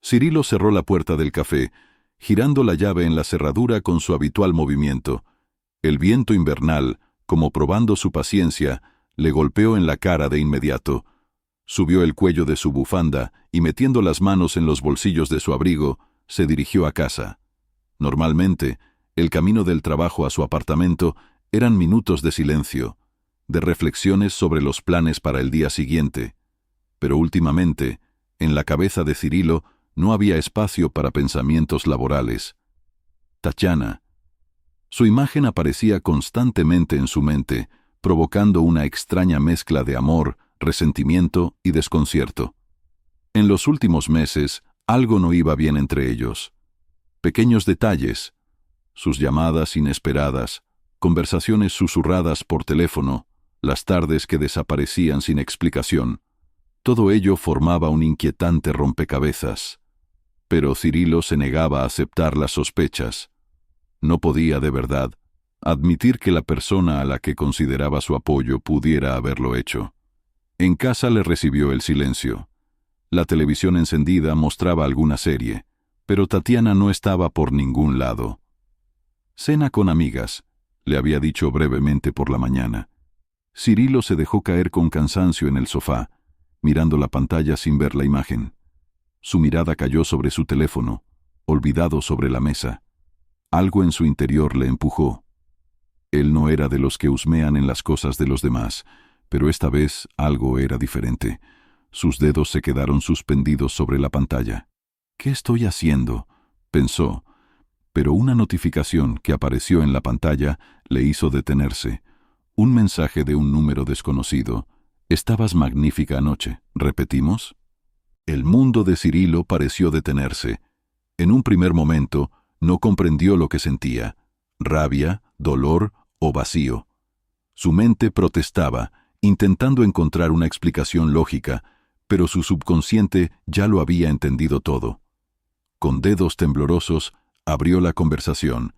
Cirilo cerró la puerta del café, girando la llave en la cerradura con su habitual movimiento. El viento invernal, como probando su paciencia, le golpeó en la cara de inmediato. Subió el cuello de su bufanda y, metiendo las manos en los bolsillos de su abrigo, se dirigió a casa. Normalmente, el camino del trabajo a su apartamento eran minutos de silencio, de reflexiones sobre los planes para el día siguiente. Pero últimamente, en la cabeza de Cirilo no había espacio para pensamientos laborales. Tatiana. Su imagen aparecía constantemente en su mente, provocando una extraña mezcla de amor, resentimiento y desconcierto. En los últimos meses, algo no iba bien entre ellos. Pequeños detalles, sus llamadas inesperadas, conversaciones susurradas por teléfono, las tardes que desaparecían sin explicación. Todo ello formaba un inquietante rompecabezas. Pero Cirilo se negaba a aceptar las sospechas. No podía, de verdad, admitir que la persona a la que consideraba su apoyo pudiera haberlo hecho. En casa le recibió el silencio. La televisión encendida mostraba alguna serie, pero Tatiana no estaba por ningún lado. «Cena con amigas», le había dicho brevemente por la mañana. Cirilo se dejó caer con cansancio en el sofá, mirando la pantalla sin ver la imagen. Su mirada cayó sobre su teléfono, olvidado sobre la mesa. Algo en su interior le empujó. Él no era de los que husmean en las cosas de los demás, pero esta vez algo era diferente. Sus dedos se quedaron suspendidos sobre la pantalla. «¿Qué estoy haciendo?», pensó, pero una notificación que apareció en la pantalla le hizo detenerse. Un mensaje de un número desconocido. «Estabas magnífica anoche», ¿repetimos? El mundo de Cirilo pareció detenerse. En un primer momento, no comprendió lo que sentía: rabia, dolor o vacío. Su mente protestaba, intentando encontrar una explicación lógica, pero su subconsciente ya lo había entendido todo. Con dedos temblorosos, abrió la conversación.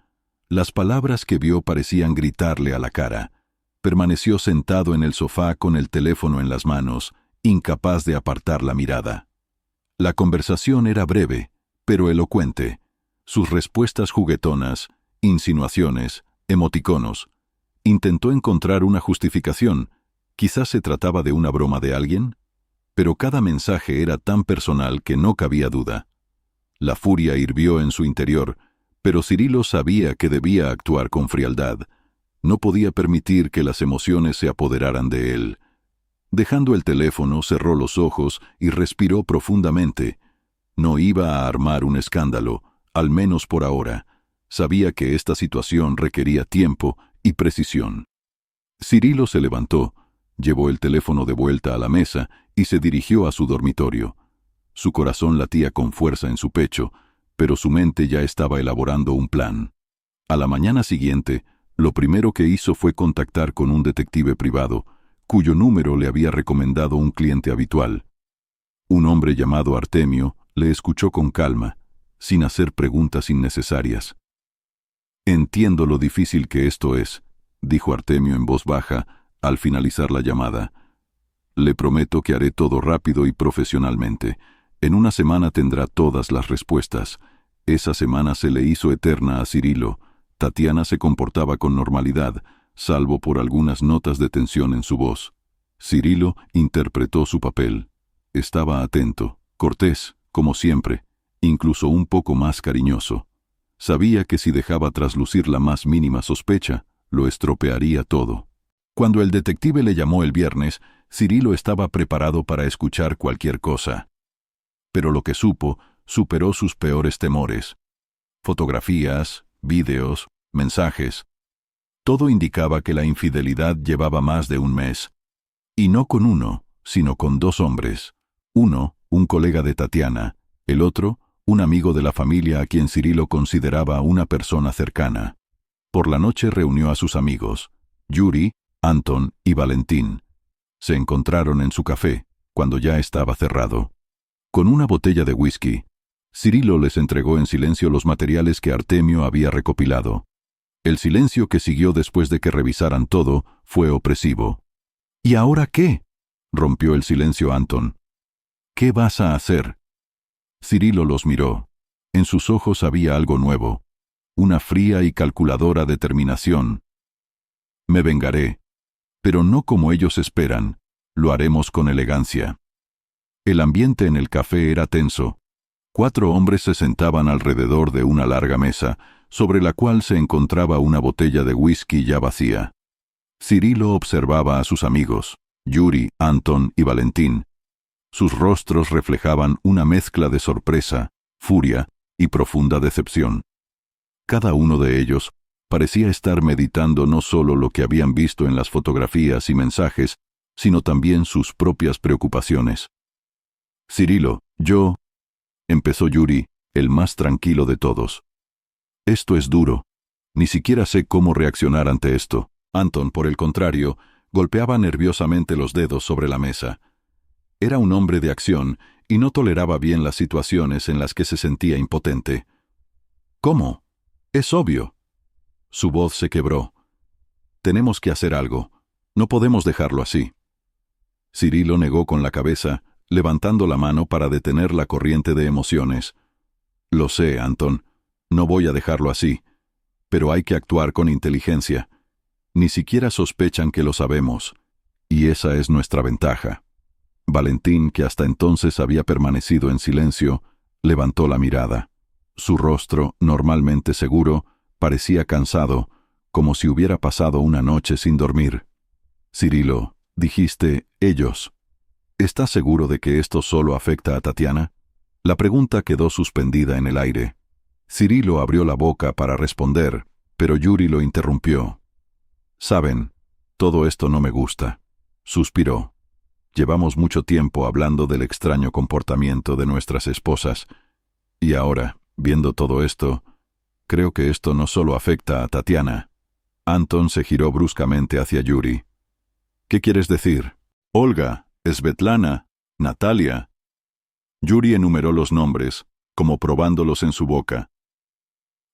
Las palabras que vio parecían gritarle a la cara. Permaneció sentado en el sofá con el teléfono en las manos, incapaz de apartar la mirada. La conversación era breve, pero elocuente. Sus respuestas juguetonas, insinuaciones, emoticonos. Intentó encontrar una justificación. Quizás se trataba de una broma de alguien, pero cada mensaje era tan personal que no cabía duda. La furia hirvió en su interior, pero Cirilo sabía que debía actuar con frialdad. No podía permitir que las emociones se apoderaran de él. Dejando el teléfono, cerró los ojos y respiró profundamente. No iba a armar un escándalo, al menos por ahora. Sabía que esta situación requería tiempo y precisión. Cirilo se levantó, llevó el teléfono de vuelta a la mesa y se dirigió a su dormitorio. Su corazón latía con fuerza en su pecho, pero su mente ya estaba elaborando un plan. A la mañana siguiente, lo primero que hizo fue contactar con un detective privado, cuyo número le había recomendado un cliente habitual. Un hombre llamado Artemio le escuchó con calma, sin hacer preguntas innecesarias. «Entiendo lo difícil que esto es», dijo Artemio en voz baja al finalizar la llamada. «Le prometo que haré todo rápido y profesionalmente. En una semana tendrá todas las respuestas». Esa semana se le hizo eterna a Cirilo. Tatiana se comportaba con normalidad, salvo por algunas notas de tensión en su voz. Cirilo interpretó su papel. Estaba atento, cortés, como siempre, incluso un poco más cariñoso. Sabía que si dejaba traslucir la más mínima sospecha, lo estropearía todo. Cuando el detective le llamó el viernes, Cirilo estaba preparado para escuchar cualquier cosa. Pero lo que supo superó sus peores temores. Fotografías, vídeos, mensajes. Todo indicaba que la infidelidad llevaba más de un mes. Y no con uno, sino con dos hombres. Uno, un colega de Tatiana. El otro, un amigo de la familia a quien Cirilo consideraba una persona cercana. Por la noche reunió a sus amigos, Yuri, Anton y Valentín. Se encontraron en su café, cuando ya estaba cerrado. Con una botella de whisky, Cirilo les entregó en silencio los materiales que Artemio había recopilado. El silencio que siguió después de que revisaran todo fue opresivo. «¿Y ahora qué?», rompió el silencio Anton. «¿Qué vas a hacer?». Cirilo los miró. En sus ojos había algo nuevo, una fría y calculadora determinación. Me vengaré, pero no como ellos esperan, lo haremos con elegancia. El ambiente en el café era tenso. 4 hombres se sentaban alrededor de una larga mesa, sobre la cual se encontraba una botella de whisky ya vacía. Cirilo observaba a sus amigos, Yuri, Anton y Valentín. Sus rostros reflejaban una mezcla de sorpresa, furia y profunda decepción. Cada uno de ellos parecía estar meditando no solo lo que habían visto en las fotografías y mensajes, sino también sus propias preocupaciones. Cirilo, empezó Yuri, el más tranquilo de todos. Esto es duro. Ni siquiera sé cómo reaccionar ante esto. Anton, por el contrario, golpeaba nerviosamente los dedos sobre la mesa. Era un hombre de acción y no toleraba bien las situaciones en las que se sentía impotente. ¿Cómo? Es obvio. Su voz se quebró. Tenemos que hacer algo. No podemos dejarlo así. Cirilo negó con la cabeza, levantando la mano para detener la corriente de emociones. Lo sé, Anton. No voy a dejarlo así. Pero hay que actuar con inteligencia. Ni siquiera sospechan que lo sabemos. Y esa es nuestra ventaja. Valentín, que hasta entonces había permanecido en silencio, levantó la mirada. Su rostro, normalmente seguro, parecía cansado, como si hubiera pasado una noche sin dormir. Cirilo, dijiste, ellos. ¿Estás seguro de que esto solo afecta a Tatiana? La pregunta quedó suspendida en el aire. Cirilo abrió la boca para responder, pero Yuri lo interrumpió. Saben, todo esto no me gusta. Suspiró. Llevamos mucho tiempo hablando del extraño comportamiento de nuestras esposas, y ahora, viendo todo esto, creo que esto no solo afecta a Tatiana. Anton se giró bruscamente hacia Yuri. ¿Qué quieres decir? Olga, Svetlana, Natalia. Yuri enumeró los nombres, como probándolos en su boca.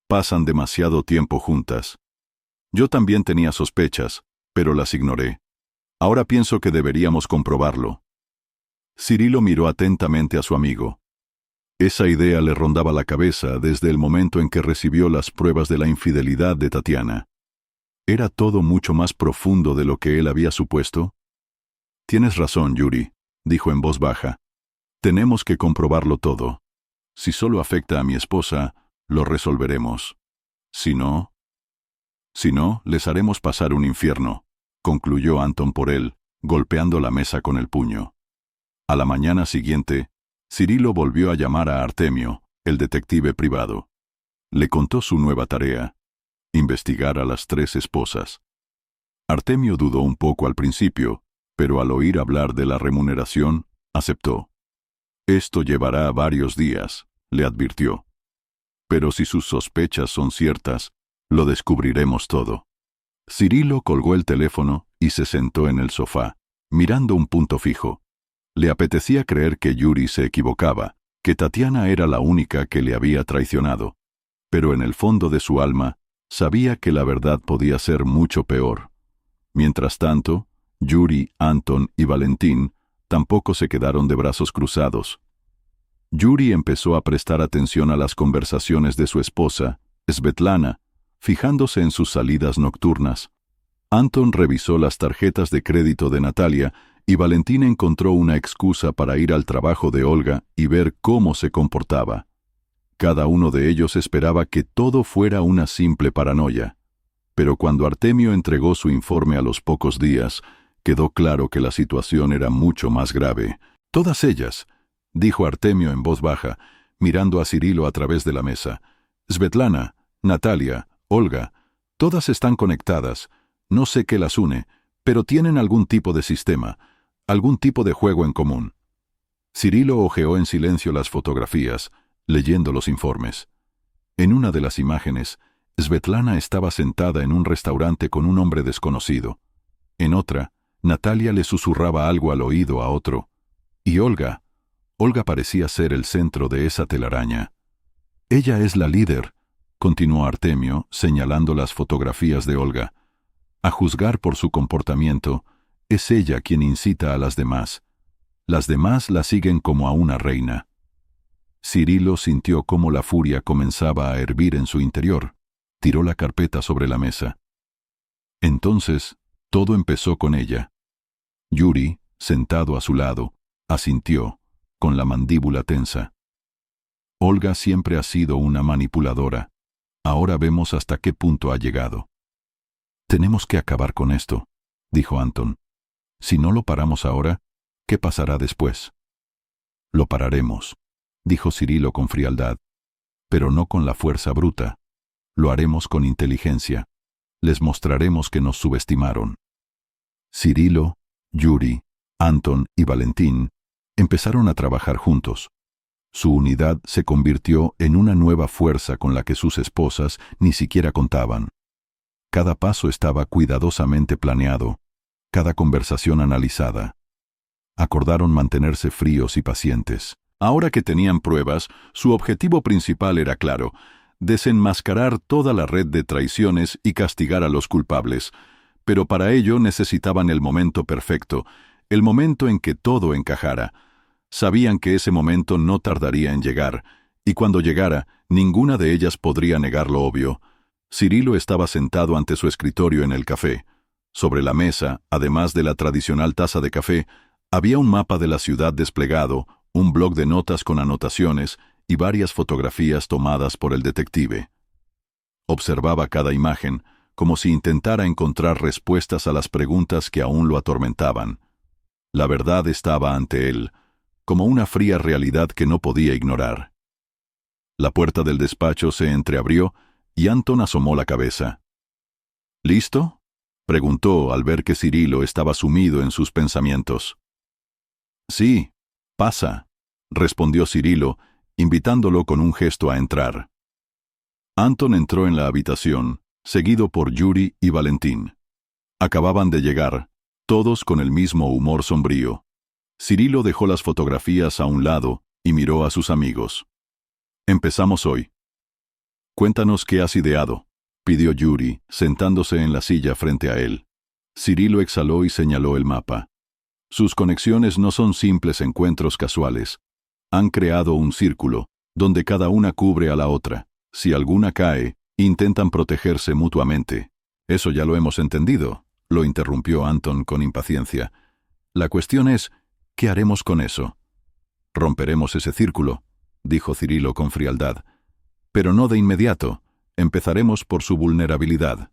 Pasan demasiado tiempo juntas. Yo también tenía sospechas, pero las ignoré. Ahora pienso que deberíamos comprobarlo. Cirilo miró atentamente a su amigo. Esa idea le rondaba la cabeza desde el momento en que recibió las pruebas de la infidelidad de Tatiana. ¿Era todo mucho más profundo de lo que él había supuesto? Tienes razón, Yuri, dijo en voz baja. Tenemos que comprobarlo todo. Si solo afecta a mi esposa, lo resolveremos. Si no, les haremos pasar un infierno, concluyó Anton por él, golpeando la mesa con el puño. A la mañana siguiente, Cirilo volvió a llamar a Artemio, el detective privado. Le contó su nueva tarea: investigar a las 3 esposas. Artemio dudó un poco al principio, pero al oír hablar de la remuneración, aceptó. Esto llevará varios días, le advirtió. Pero si sus sospechas son ciertas, lo descubriremos todo. Cirilo colgó el teléfono y se sentó en el sofá, mirando un punto fijo. Le apetecía creer que Yuri se equivocaba, que Tatiana era la única que le había traicionado. Pero en el fondo de su alma, sabía que la verdad podía ser mucho peor. Mientras tanto, Yuri, Anton y Valentín tampoco se quedaron de brazos cruzados. Yuri empezó a prestar atención a las conversaciones de su esposa, Svetlana, fijándose en sus salidas nocturnas. Anton revisó las tarjetas de crédito de Natalia y Valentín encontró una excusa para ir al trabajo de Olga y ver cómo se comportaba. Cada uno de ellos esperaba que todo fuera una simple paranoia. Pero cuando Artemio entregó su informe a los pocos días, quedó claro que la situación era mucho más grave. Todas ellas, dijo Artemio en voz baja, mirando a Cirilo a través de la mesa. Svetlana, Natalia, Olga, todas están conectadas. No sé qué las une, pero tienen algún tipo de sistema, algún tipo de juego en común. Cirilo hojeó en silencio las fotografías, leyendo los informes. En una de las imágenes, Svetlana estaba sentada en un restaurante con un hombre desconocido. En otra, Natalia le susurraba algo al oído a otro. Y Olga parecía ser el centro de esa telaraña. Ella es la líder, continuó Artemio, señalando las fotografías de Olga. A juzgar por su comportamiento, es ella quien incita a las demás. Las demás la siguen como a una reina. Cirilo sintió cómo la furia comenzaba a hervir en su interior. Tiró la carpeta sobre la mesa. Entonces, todo empezó con ella. Yuri, sentado a su lado, asintió, con la mandíbula tensa. Olga siempre ha sido una manipuladora. Ahora vemos hasta qué punto ha llegado. Tenemos que acabar con esto, dijo Anton. Si no lo paramos ahora, ¿qué pasará después? Lo pararemos, dijo Cirilo con frialdad, pero no con la fuerza bruta. Lo haremos con inteligencia. Les mostraremos que nos subestimaron. Cirilo, Yuri, Anton y Valentín empezaron a trabajar juntos. Su unidad se convirtió en una nueva fuerza con la que sus esposas ni siquiera contaban. Cada paso estaba cuidadosamente planeado, cada conversación analizada. Acordaron mantenerse fríos y pacientes. Ahora que tenían pruebas, su objetivo principal era claro: desenmascarar toda la red de traiciones y castigar a los culpables. Pero para ello necesitaban el momento perfecto, el momento en que todo encajara. Sabían que ese momento no tardaría en llegar, y cuando llegara, ninguna de ellas podría negar lo obvio. Cirilo estaba sentado ante su escritorio en el café. Sobre la mesa, además de la tradicional taza de café, había un mapa de la ciudad desplegado, un bloc de notas con anotaciones y varias fotografías tomadas por el detective. Observaba cada imagen, como si intentara encontrar respuestas a las preguntas que aún lo atormentaban. La verdad estaba ante él, como una fría realidad que no podía ignorar. La puerta del despacho se entreabrió y Anton asomó la cabeza. ¿Listo?, preguntó al ver que Cirilo estaba sumido en sus pensamientos. Sí, pasa, respondió Cirilo, invitándolo con un gesto a entrar. Anton entró en la habitación, seguido por Yuri y Valentín. Acababan de llegar, todos con el mismo humor sombrío. Cirilo dejó las fotografías a un lado y miró a sus amigos. Empezamos hoy. Cuéntanos qué has ideado, pidió Yuri, sentándose en la silla frente a él. Cirilo exhaló y señaló el mapa. Sus conexiones no son simples encuentros casuales. Han creado un círculo, donde cada una cubre a la otra. Si alguna cae, intentan protegerse mutuamente. Eso ya lo hemos entendido, lo interrumpió Anton con impaciencia. La cuestión es, ¿qué haremos con eso? Romperemos ese círculo, dijo Cirilo con frialdad. Pero no de inmediato. Empezaremos por su vulnerabilidad.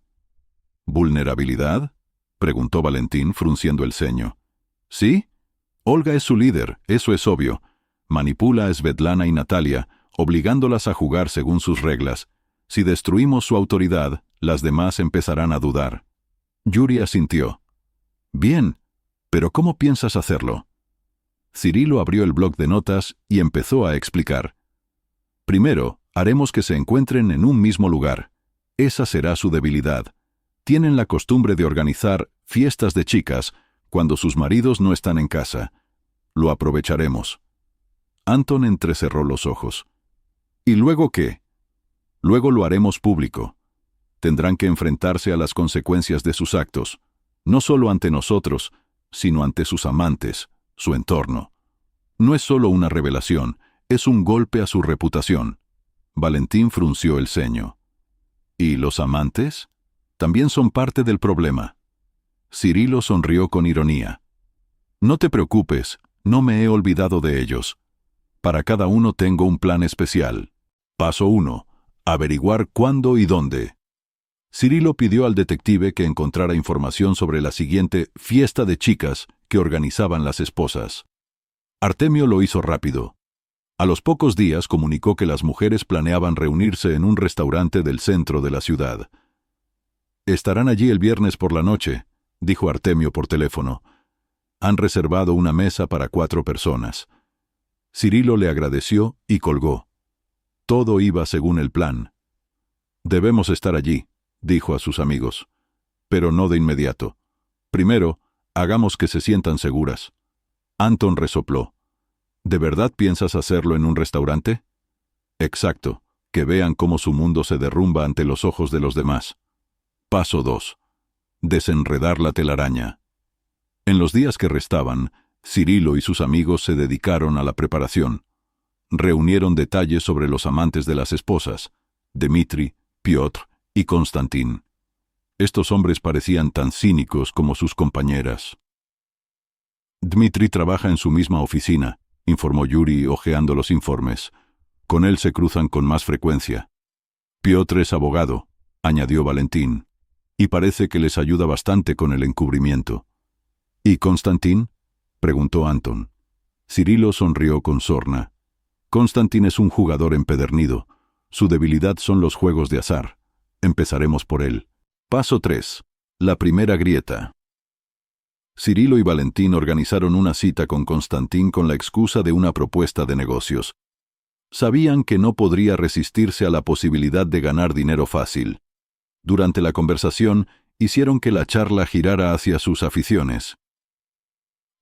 ¿Vulnerabilidad?, preguntó Valentín, frunciendo el ceño. ¿Sí? Olga es su líder, eso es obvio. Manipula a Svetlana y Natalia, obligándolas a jugar según sus reglas. Si destruimos su autoridad, las demás empezarán a dudar. Yuri asintió. Bien, pero ¿cómo piensas hacerlo? Cirilo abrió el bloc de notas y empezó a explicar. Primero, haremos que se encuentren en un mismo lugar. Esa será su debilidad. Tienen la costumbre de organizar fiestas de chicas cuando sus maridos no están en casa. Lo aprovecharemos. Anton entrecerró los ojos. ¿Y luego qué? Luego lo haremos público. Tendrán que enfrentarse a las consecuencias de sus actos, no solo ante nosotros, sino ante sus amantes, su entorno. No es solo una revelación, es un golpe a su reputación. Valentín frunció el ceño. ¿Y los amantes? También son parte del problema. Cirilo sonrió con ironía. No te preocupes, no me he olvidado de ellos. Para cada uno tengo un plan especial. Paso 1. Averiguar cuándo y dónde. Cirilo pidió al detective que encontrara información sobre la siguiente fiesta de chicas que organizaban las esposas. Artemio lo hizo rápido. A los pocos días comunicó que las mujeres planeaban reunirse en un restaurante del centro de la ciudad. Estarán allí el viernes por la noche, dijo Artemio por teléfono. Han reservado una mesa para 4 personas. Cirilo le agradeció y colgó. Todo iba según el plan. Debemos estar allí, dijo a sus amigos. Pero no de inmediato. Primero, hagamos que se sientan seguras. Anton resopló. ¿De verdad piensas hacerlo en un restaurante? Exacto, que vean cómo su mundo se derrumba ante los ojos de los demás. Paso 2. Desenredar la telaraña. En los días que restaban, Cirilo y sus amigos se dedicaron a la preparación. reunieron detalles sobre los amantes de las esposas, Dmitri, Piotr y Konstantin. Estos hombres parecían tan cínicos como sus compañeras. Dmitri trabaja en su misma oficina, informó Yuri hojeando los informes. Con él se cruzan con más frecuencia. Piotr es abogado, añadió Valentín, y parece que les ayuda bastante con el encubrimiento. ¿Y Konstantin?, preguntó Anton. Cirilo sonrió con sorna. Konstantin es un jugador empedernido. Su debilidad son los juegos de azar. Empezaremos por él. Paso 3. La primera grieta. Cirilo y Valentín organizaron una cita con Konstantin con la excusa de una propuesta de negocios. Sabían que no podría resistirse a la posibilidad de ganar dinero fácil. Durante la conversación, hicieron que la charla girara hacia sus aficiones.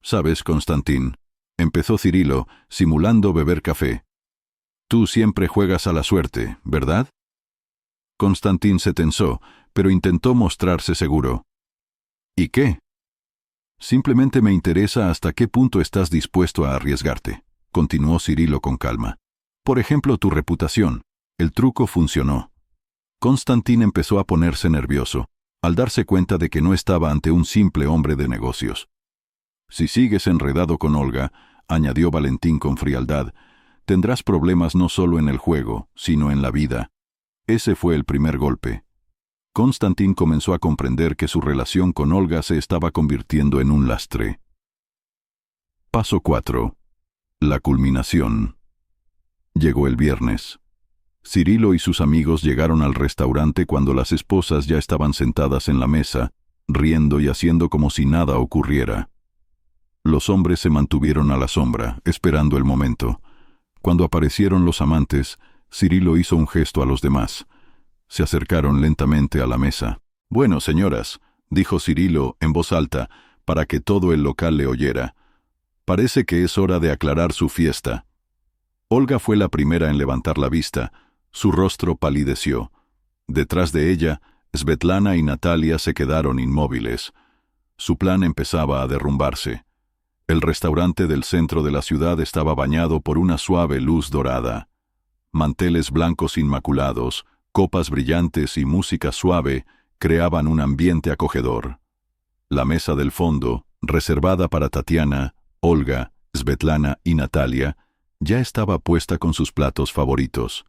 «Sabes, Konstantin», empezó Cirilo, simulando beber café. «Tú siempre juegas a la suerte, ¿verdad?» Konstantin se tensó, pero intentó mostrarse seguro. «¿Y qué?» «Simplemente me interesa hasta qué punto estás dispuesto a arriesgarte», continuó Cirilo con calma. «Por ejemplo, tu reputación. El truco funcionó». Konstantin empezó a ponerse nervioso, al darse cuenta de que no estaba ante un simple hombre de negocios. «Si sigues enredado con Olga», añadió Valentín con frialdad, «tendrás problemas no solo en el juego, sino en la vida». Ese fue el primer golpe. Konstantin comenzó a comprender que su relación con Olga se estaba convirtiendo en un lastre. Paso 4. La culminación. Llegó el viernes. Cirilo y sus amigos llegaron al restaurante cuando las esposas ya estaban sentadas en la mesa, riendo y haciendo como si nada ocurriera. Los hombres se mantuvieron a la sombra, esperando el momento. Cuando aparecieron los amantes, Cirilo hizo un gesto a los demás. Se acercaron lentamente a la mesa. «Bueno, señoras», dijo Cirilo en voz alta, para que todo el local le oyera. «Parece que es hora de aclarar su fiesta». Olga fue la primera en levantar la vista. Su rostro palideció. Detrás de ella, Svetlana y Natalia se quedaron inmóviles. Su plan empezaba a derrumbarse. El restaurante del centro de la ciudad estaba bañado por una suave luz dorada. Manteles blancos inmaculados, copas brillantes y música suave creaban un ambiente acogedor. La mesa del fondo, reservada para Tatiana, Olga, Svetlana y Natalia, ya estaba puesta con sus platos favoritos.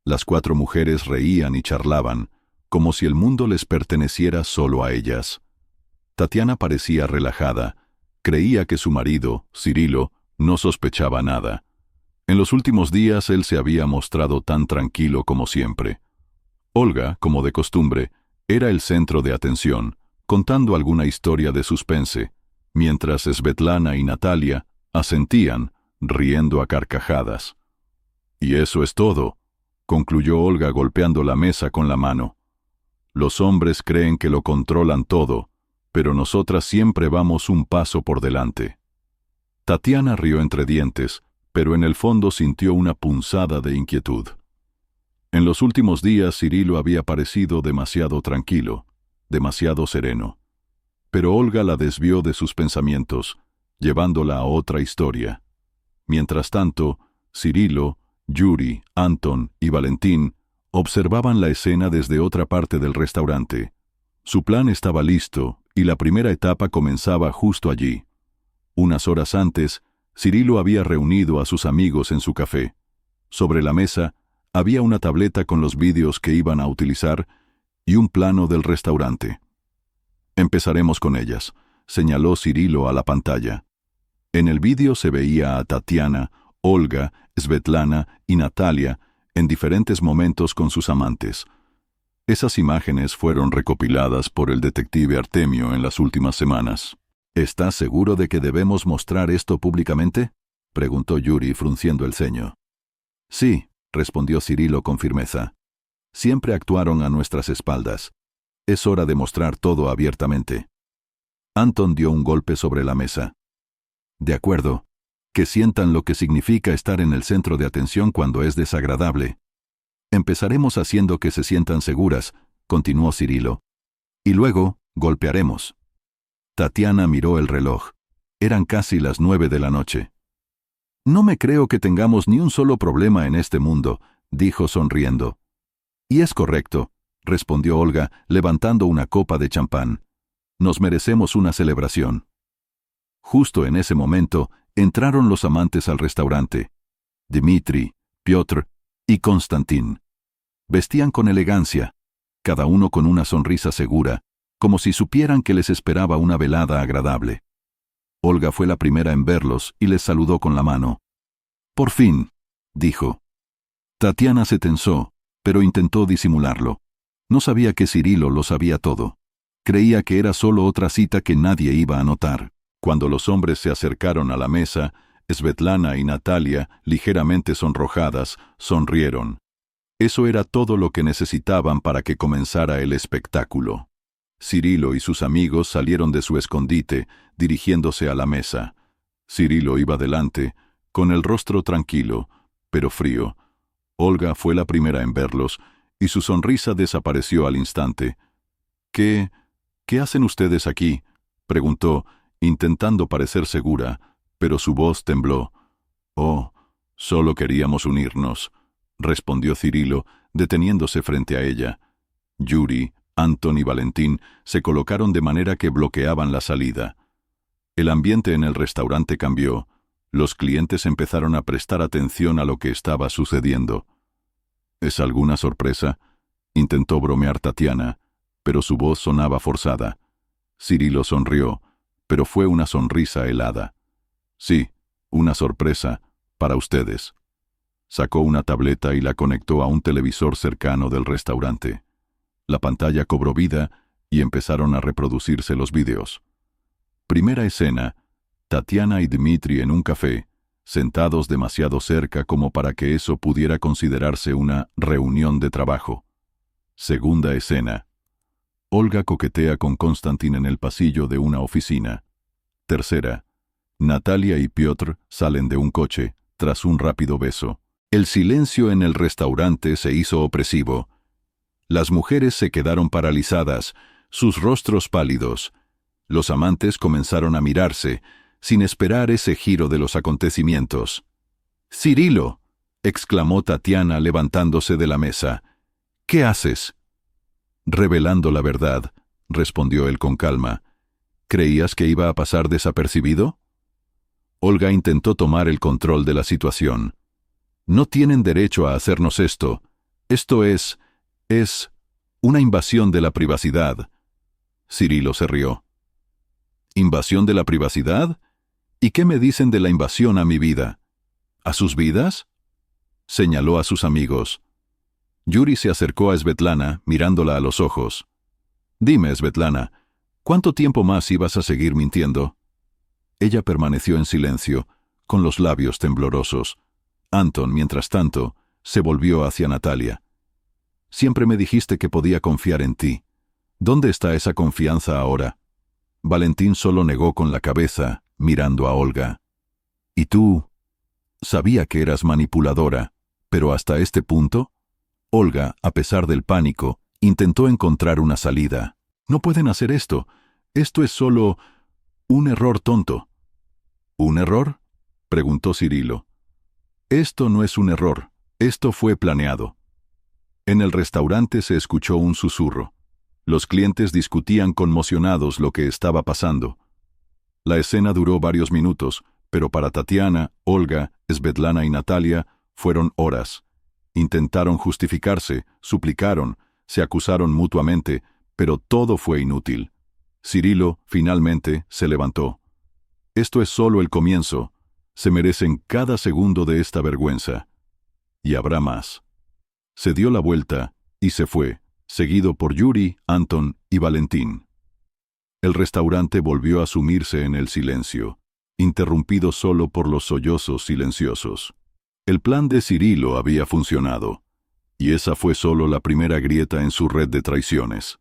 Las 4 mujeres reían y charlaban, como si el mundo les perteneciera solo a ellas. Tatiana parecía relajada. Creía que su marido, Cirilo, no sospechaba nada. En los últimos días él se había mostrado tan tranquilo como siempre. Olga, como de costumbre, era el centro de atención, contando alguna historia de suspense, mientras Svetlana y Natalia asentían, riendo a carcajadas. «Y eso es todo», concluyó Olga golpeando la mesa con la mano. «Los hombres creen que lo controlan todo, pero nosotras siempre vamos un paso por delante». Tatiana rió entre dientes, pero en el fondo sintió una punzada de inquietud. En los últimos días Cirilo había parecido demasiado tranquilo, demasiado sereno. Pero Olga la desvió de sus pensamientos, llevándola a otra historia. Mientras tanto, Cirilo, Yuri, Anton y Valentín observaban la escena desde otra parte del restaurante. Su plan estaba listo y la primera etapa comenzaba justo allí. Unas horas antes, Cirilo había reunido a sus amigos en su café. Sobre la mesa había una tableta con los vídeos que iban a utilizar y un plano del restaurante. «Empezaremos con ellas», señaló Cirilo a la pantalla. En el vídeo se veía a Tatiana, Olga, Svetlana y Natalia en diferentes momentos con sus amantes. Esas imágenes fueron recopiladas por el detective Artemio en las últimas semanas. «¿Estás seguro de que debemos mostrar esto públicamente?», preguntó Yuri frunciendo el ceño. «Sí», respondió Cirilo con firmeza. «Siempre actuaron a nuestras espaldas. Es hora de mostrar todo abiertamente». Anton dio un golpe sobre la mesa. «De acuerdo. Que sientan lo que significa estar en el centro de atención cuando es desagradable. Empezaremos haciendo que se sientan seguras», continuó Cirilo. «Y luego, golpearemos». Tatiana miró el reloj. Eran casi las 9 de la noche. No me creo que tengamos ni un solo problema en este mundo, dijo sonriendo. Y es correcto, respondió Olga, levantando una copa de champán. Nos merecemos una celebración. Justo en ese momento, entraron los amantes al restaurante. Dmitri, Piotr y Konstantin. Vestían con elegancia, cada uno con una sonrisa segura, como si supieran que les esperaba una velada agradable. Olga fue la primera en verlos y les saludó con la mano. «Por fin», dijo. Tatiana se tensó, pero intentó disimularlo. No sabía que Cirilo lo sabía todo. Creía que era solo otra cita que nadie iba a notar. Cuando los hombres se acercaron a la mesa, Svetlana y Natalia, ligeramente sonrojadas, sonrieron. Eso era todo lo que necesitaban para que comenzara el espectáculo. Cirilo y sus amigos salieron de su escondite, dirigiéndose a la mesa. Cirilo iba delante, con el rostro tranquilo, pero frío. Olga fue la primera en verlos, y su sonrisa desapareció al instante. ¿Qué hacen ustedes aquí?», preguntó, intentando parecer segura, pero su voz tembló. «Oh, solo queríamos unirnos», respondió Cirilo, deteniéndose frente a ella. Yuri, Anton y Valentín se colocaron de manera que bloqueaban la salida. El ambiente en el restaurante cambió. Los clientes empezaron a prestar atención a lo que estaba sucediendo. «¿Es alguna sorpresa?», intentó bromear Tatiana, pero su voz sonaba forzada. Cirilo sonrió, pero fue una sonrisa helada. «Sí, una sorpresa, para ustedes». Sacó una tableta y la conectó a un televisor cercano del restaurante. La pantalla cobró vida y empezaron a reproducirse los vídeos. Primera escena: Tatiana y Dmitri en un café, sentados demasiado cerca como para que eso pudiera considerarse una reunión de trabajo. Segunda escena: Olga coquetea con Konstantin en el pasillo de una oficina. Tercera: Natalia y Piotr salen de un coche, tras un rápido beso. El silencio en el restaurante se hizo opresivo. Las mujeres se quedaron paralizadas, sus rostros pálidos. Los amantes comenzaron a mirarse, sin esperar ese giro de los acontecimientos. «Cirilo», exclamó Tatiana levantándose de la mesa. «¿Qué haces?». «Revelando la verdad», respondió él con calma. «¿Creías que iba a pasar desapercibido?». Olga intentó tomar el control de la situación. «No tienen derecho a hacernos esto. Esto es una invasión de la privacidad». Cirilo se rió. «¿Invasión de la privacidad? ¿Y qué me dicen de la invasión a mi vida? ¿A sus vidas?». Señaló a sus amigos. Yuri se acercó a Svetlana, mirándola a los ojos. «Dime, Svetlana, ¿cuánto tiempo más ibas a seguir mintiendo?». Ella permaneció en silencio, con los labios temblorosos. Anton, mientras tanto, se volvió hacia Natalia. «Siempre me dijiste que podía confiar en ti. ¿Dónde está esa confianza ahora?». Valentín solo negó con la cabeza, mirando a Olga. «¿Y tú?». «Sabía que eras manipuladora, pero hasta este punto». Olga, a pesar del pánico, intentó encontrar una salida. «No pueden hacer esto. Esto es solo un error tonto». «¿Un error?», preguntó Cirilo. «Esto no es un error. Esto fue planeado». En el restaurante se escuchó un susurro. Los clientes discutían conmocionados lo que estaba pasando. La escena duró varios minutos, pero para Tatiana, Olga, Svetlana y Natalia fueron horas. Intentaron justificarse, suplicaron, se acusaron mutuamente, pero todo fue inútil. Cirilo, finalmente, se levantó. «Esto es solo el comienzo. Se merecen cada segundo de esta vergüenza. Y habrá más». Se dio la vuelta y se fue, seguido por Yuri, Anton y Valentín. El restaurante volvió a sumirse en el silencio, interrumpido solo por los sollozos silenciosos. El plan de Cirilo había funcionado, y esa fue solo la primera grieta en su red de traiciones.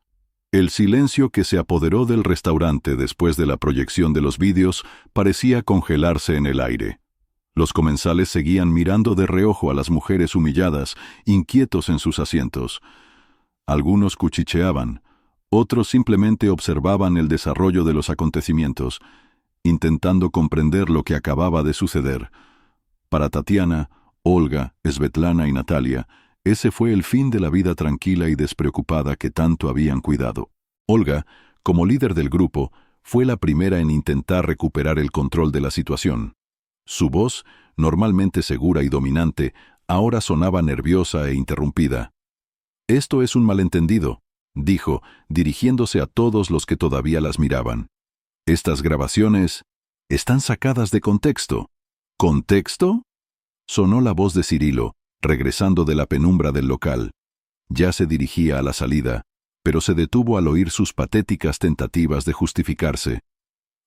El silencio que se apoderó del restaurante después de la proyección de los vídeos parecía congelarse en el aire. Los comensales seguían mirando de reojo a las mujeres humilladas, inquietos en sus asientos. Algunos cuchicheaban, otros simplemente observaban el desarrollo de los acontecimientos, intentando comprender lo que acababa de suceder. Para Tatiana, Olga, Svetlana y Natalia, ese fue el fin de la vida tranquila y despreocupada que tanto habían cuidado. Olga, como líder del grupo, fue la primera en intentar recuperar el control de la situación. Su voz, normalmente segura y dominante, ahora sonaba nerviosa e interrumpida. «Esto es un malentendido», dijo, dirigiéndose a todos los que todavía las miraban. «Estas grabaciones están sacadas de contexto». ¿Contexto? Sonó la voz de Cirilo, regresando de la penumbra del local. Ya se dirigía a la salida, pero se detuvo al oír sus patéticas tentativas de justificarse.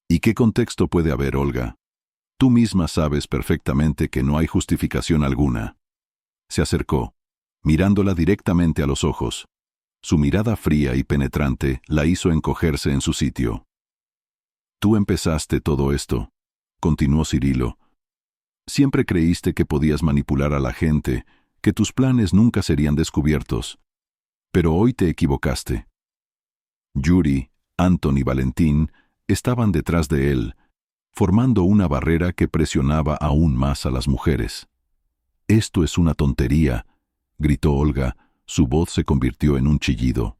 ¿Y qué contexto puede haber, Olga? Tú misma sabes perfectamente que no hay justificación alguna. Se acercó, mirándola directamente a los ojos. Su mirada fría y penetrante la hizo encogerse en su sitio. «Tú empezaste todo esto», continuó Cirilo. «Siempre creíste que podías manipular a la gente, que tus planes nunca serían descubiertos. Pero hoy te equivocaste». Yuri, Anton y Valentín estaban detrás de él, formando una barrera que presionaba aún más a las mujeres. «Esto es una tontería», gritó Olga, su voz se convirtió en un chillido.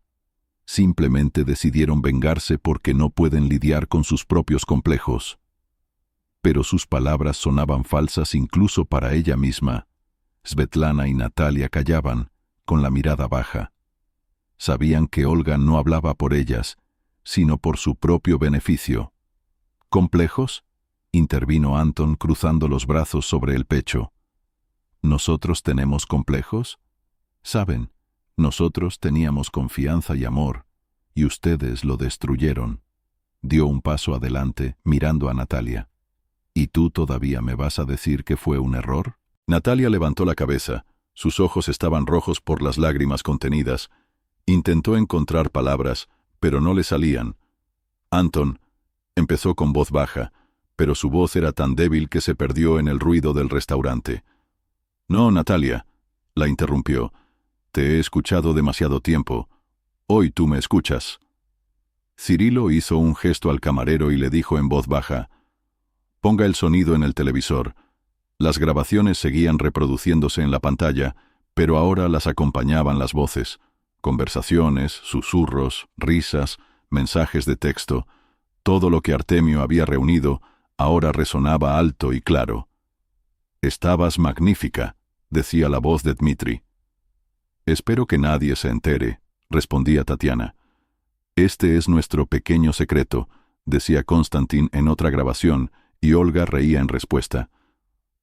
«Simplemente decidieron vengarse porque no pueden lidiar con sus propios complejos». Pero sus palabras sonaban falsas incluso para ella misma. Svetlana y Natalia callaban, con la mirada baja. Sabían que Olga no hablaba por ellas, sino por su propio beneficio. «¿Complejos?», intervino Anton cruzando los brazos sobre el pecho. «¿Nosotros tenemos complejos? Saben, nosotros teníamos confianza y amor, y ustedes lo destruyeron». Dio un paso adelante, mirando a Natalia. «¿Y tú todavía me vas a decir que fue un error?». Natalia levantó la cabeza. Sus ojos estaban rojos por las lágrimas contenidas. Intentó encontrar palabras, pero no le salían. «Anton», empezó con voz baja, pero su voz era tan débil que se perdió en el ruido del restaurante. «No, Natalia», la interrumpió. «Te he escuchado demasiado tiempo. Hoy tú me escuchas». Cirilo hizo un gesto al camarero y le dijo en voz baja: «Ponga el sonido en el televisor». Las grabaciones seguían reproduciéndose en la pantalla, pero ahora las acompañaban las voces. Conversaciones, susurros, risas, mensajes de texto. Todo lo que Artemio había reunido ahora resonaba alto y claro. «Estabas magnífica», decía la voz de Dmitri. «Espero que nadie se entere», respondía Tatiana. «Este es nuestro pequeño secreto», decía Konstantin en otra grabación, y Olga reía en respuesta.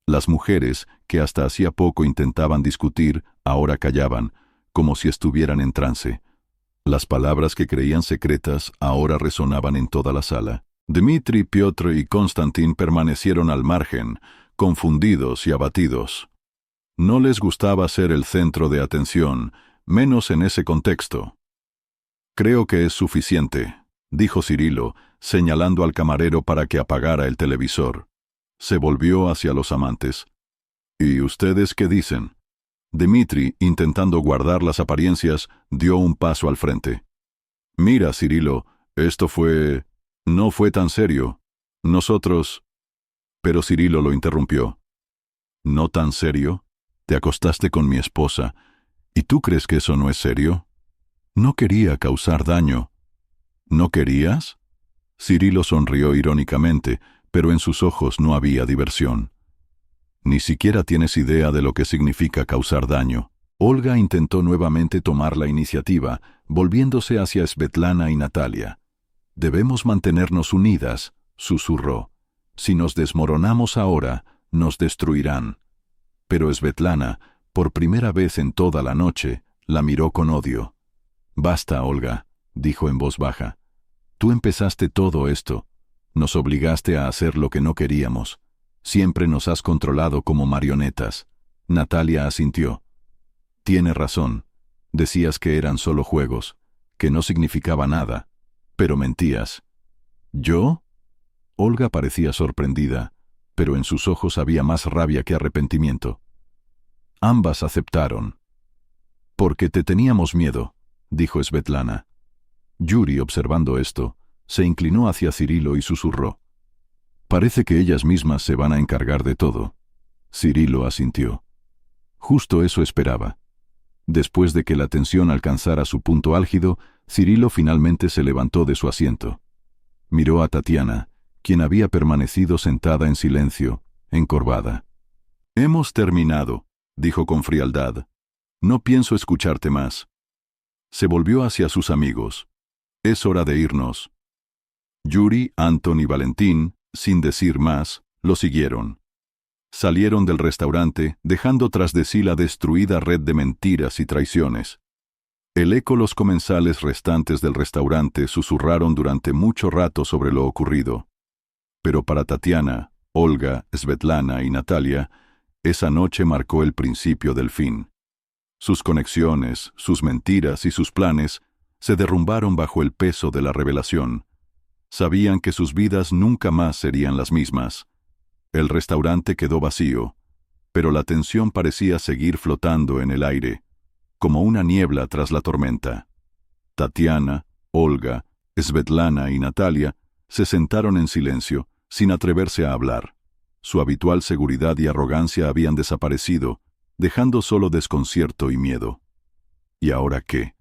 Las mujeres, que hasta hacía poco intentaban discutir, ahora callaban, como si estuvieran en trance. Las palabras que creían secretas ahora resonaban en toda la sala. Dmitri, Piotr y Konstantin permanecieron al margen, confundidos y abatidos. No les gustaba ser el centro de atención, menos en ese contexto. «Creo que es suficiente», dijo Cirilo, señalando al camarero para que apagara el televisor. Se volvió hacia los amantes. «¿Y ustedes qué dicen?». Dmitri, intentando guardar las apariencias, dio un paso al frente. «Mira, Cirilo, no fue tan serio. Nosotros...». Pero Cirilo lo interrumpió. «¿No tan serio? Te acostaste con mi esposa. ¿Y tú crees que eso no es serio? No quería causar daño». «¿No querías?». Cirilo sonrió irónicamente, pero en sus ojos no había diversión. «Ni siquiera tienes idea de lo que significa causar daño». Olga intentó nuevamente tomar la iniciativa, volviéndose hacia Svetlana y Natalia. «Debemos mantenernos unidas», susurró. «Si nos desmoronamos ahora, nos destruirán». Pero Svetlana, por primera vez en toda la noche, la miró con odio. «Basta, Olga», dijo en voz baja. «Tú empezaste todo esto. Nos obligaste a hacer lo que no queríamos. Siempre nos has controlado como marionetas». Natalia asintió. «Tiene razón. Decías que eran solo juegos, que no significaba nada. Pero mentías». «¿Yo?». Olga parecía sorprendida, pero en sus ojos había más rabia que arrepentimiento. Ambas aceptaron. «Porque te teníamos miedo», dijo Svetlana. Yuri, observando esto, se inclinó hacia Cirilo y susurró: «Parece que ellas mismas se van a encargar de todo». Cirilo asintió. Justo eso esperaba. Después de que la tensión alcanzara su punto álgido, Cirilo finalmente se levantó de su asiento. Miró a Tatiana, quien había permanecido sentada en silencio, encorvada. «Hemos terminado», dijo con frialdad. «No pienso escucharte más». Se volvió hacia sus amigos. «Es hora de irnos». Yuri, Anton y Valentín, sin decir más, lo siguieron. Salieron del restaurante, dejando tras de sí la destruida red de mentiras y traiciones. El eco los comensales restantes del restaurante susurraron durante mucho rato sobre lo ocurrido. Pero para Tatiana, Olga, Svetlana y Natalia, esa noche marcó el principio del fin. Sus conexiones, sus mentiras y sus planes se derrumbaron bajo el peso de la revelación. Sabían que sus vidas nunca más serían las mismas. El restaurante quedó vacío, pero la tensión parecía seguir flotando en el aire, como una niebla tras la tormenta. Tatiana, Olga, Svetlana y Natalia se sentaron en silencio, sin atreverse a hablar. Su habitual seguridad y arrogancia habían desaparecido, dejando solo desconcierto y miedo. ¿Y ahora qué?,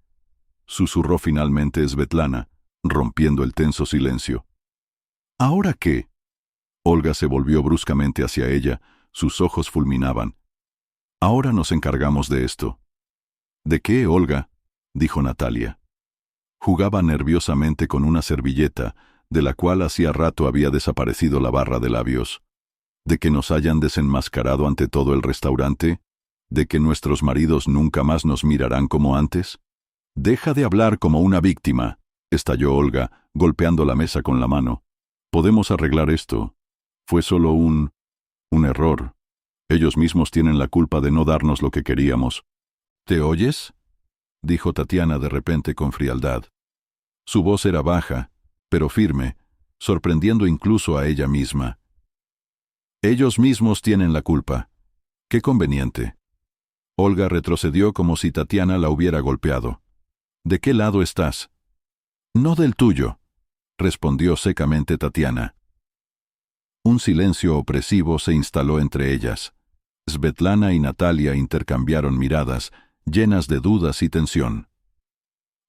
susurró finalmente Svetlana, rompiendo el tenso silencio. ¿Ahora qué? Olga se volvió bruscamente hacia ella, sus ojos fulminaban. Ahora nos encargamos de esto. ¿De qué, Olga?, dijo Natalia. Jugaba nerviosamente con una servilleta, de la cual hacía rato había desaparecido la barra de labios. ¿De que nos hayan desenmascarado ante todo el restaurante? ¿De que nuestros maridos nunca más nos mirarán como antes? «Deja de hablar como una víctima», estalló Olga, golpeando la mesa con la mano. «Podemos arreglar esto. Fue solo un error. Ellos mismos tienen la culpa de no darnos lo que queríamos». «¿Te oyes?», dijo Tatiana de repente con frialdad. Su voz era baja, pero firme, sorprendiendo incluso a ella misma. «Ellos mismos tienen la culpa. Qué conveniente». Olga retrocedió como si Tatiana la hubiera golpeado. «¿De qué lado estás?» «No del tuyo», respondió secamente Tatiana. Un silencio opresivo se instaló entre ellas. Svetlana y Natalia intercambiaron miradas, llenas de dudas y tensión.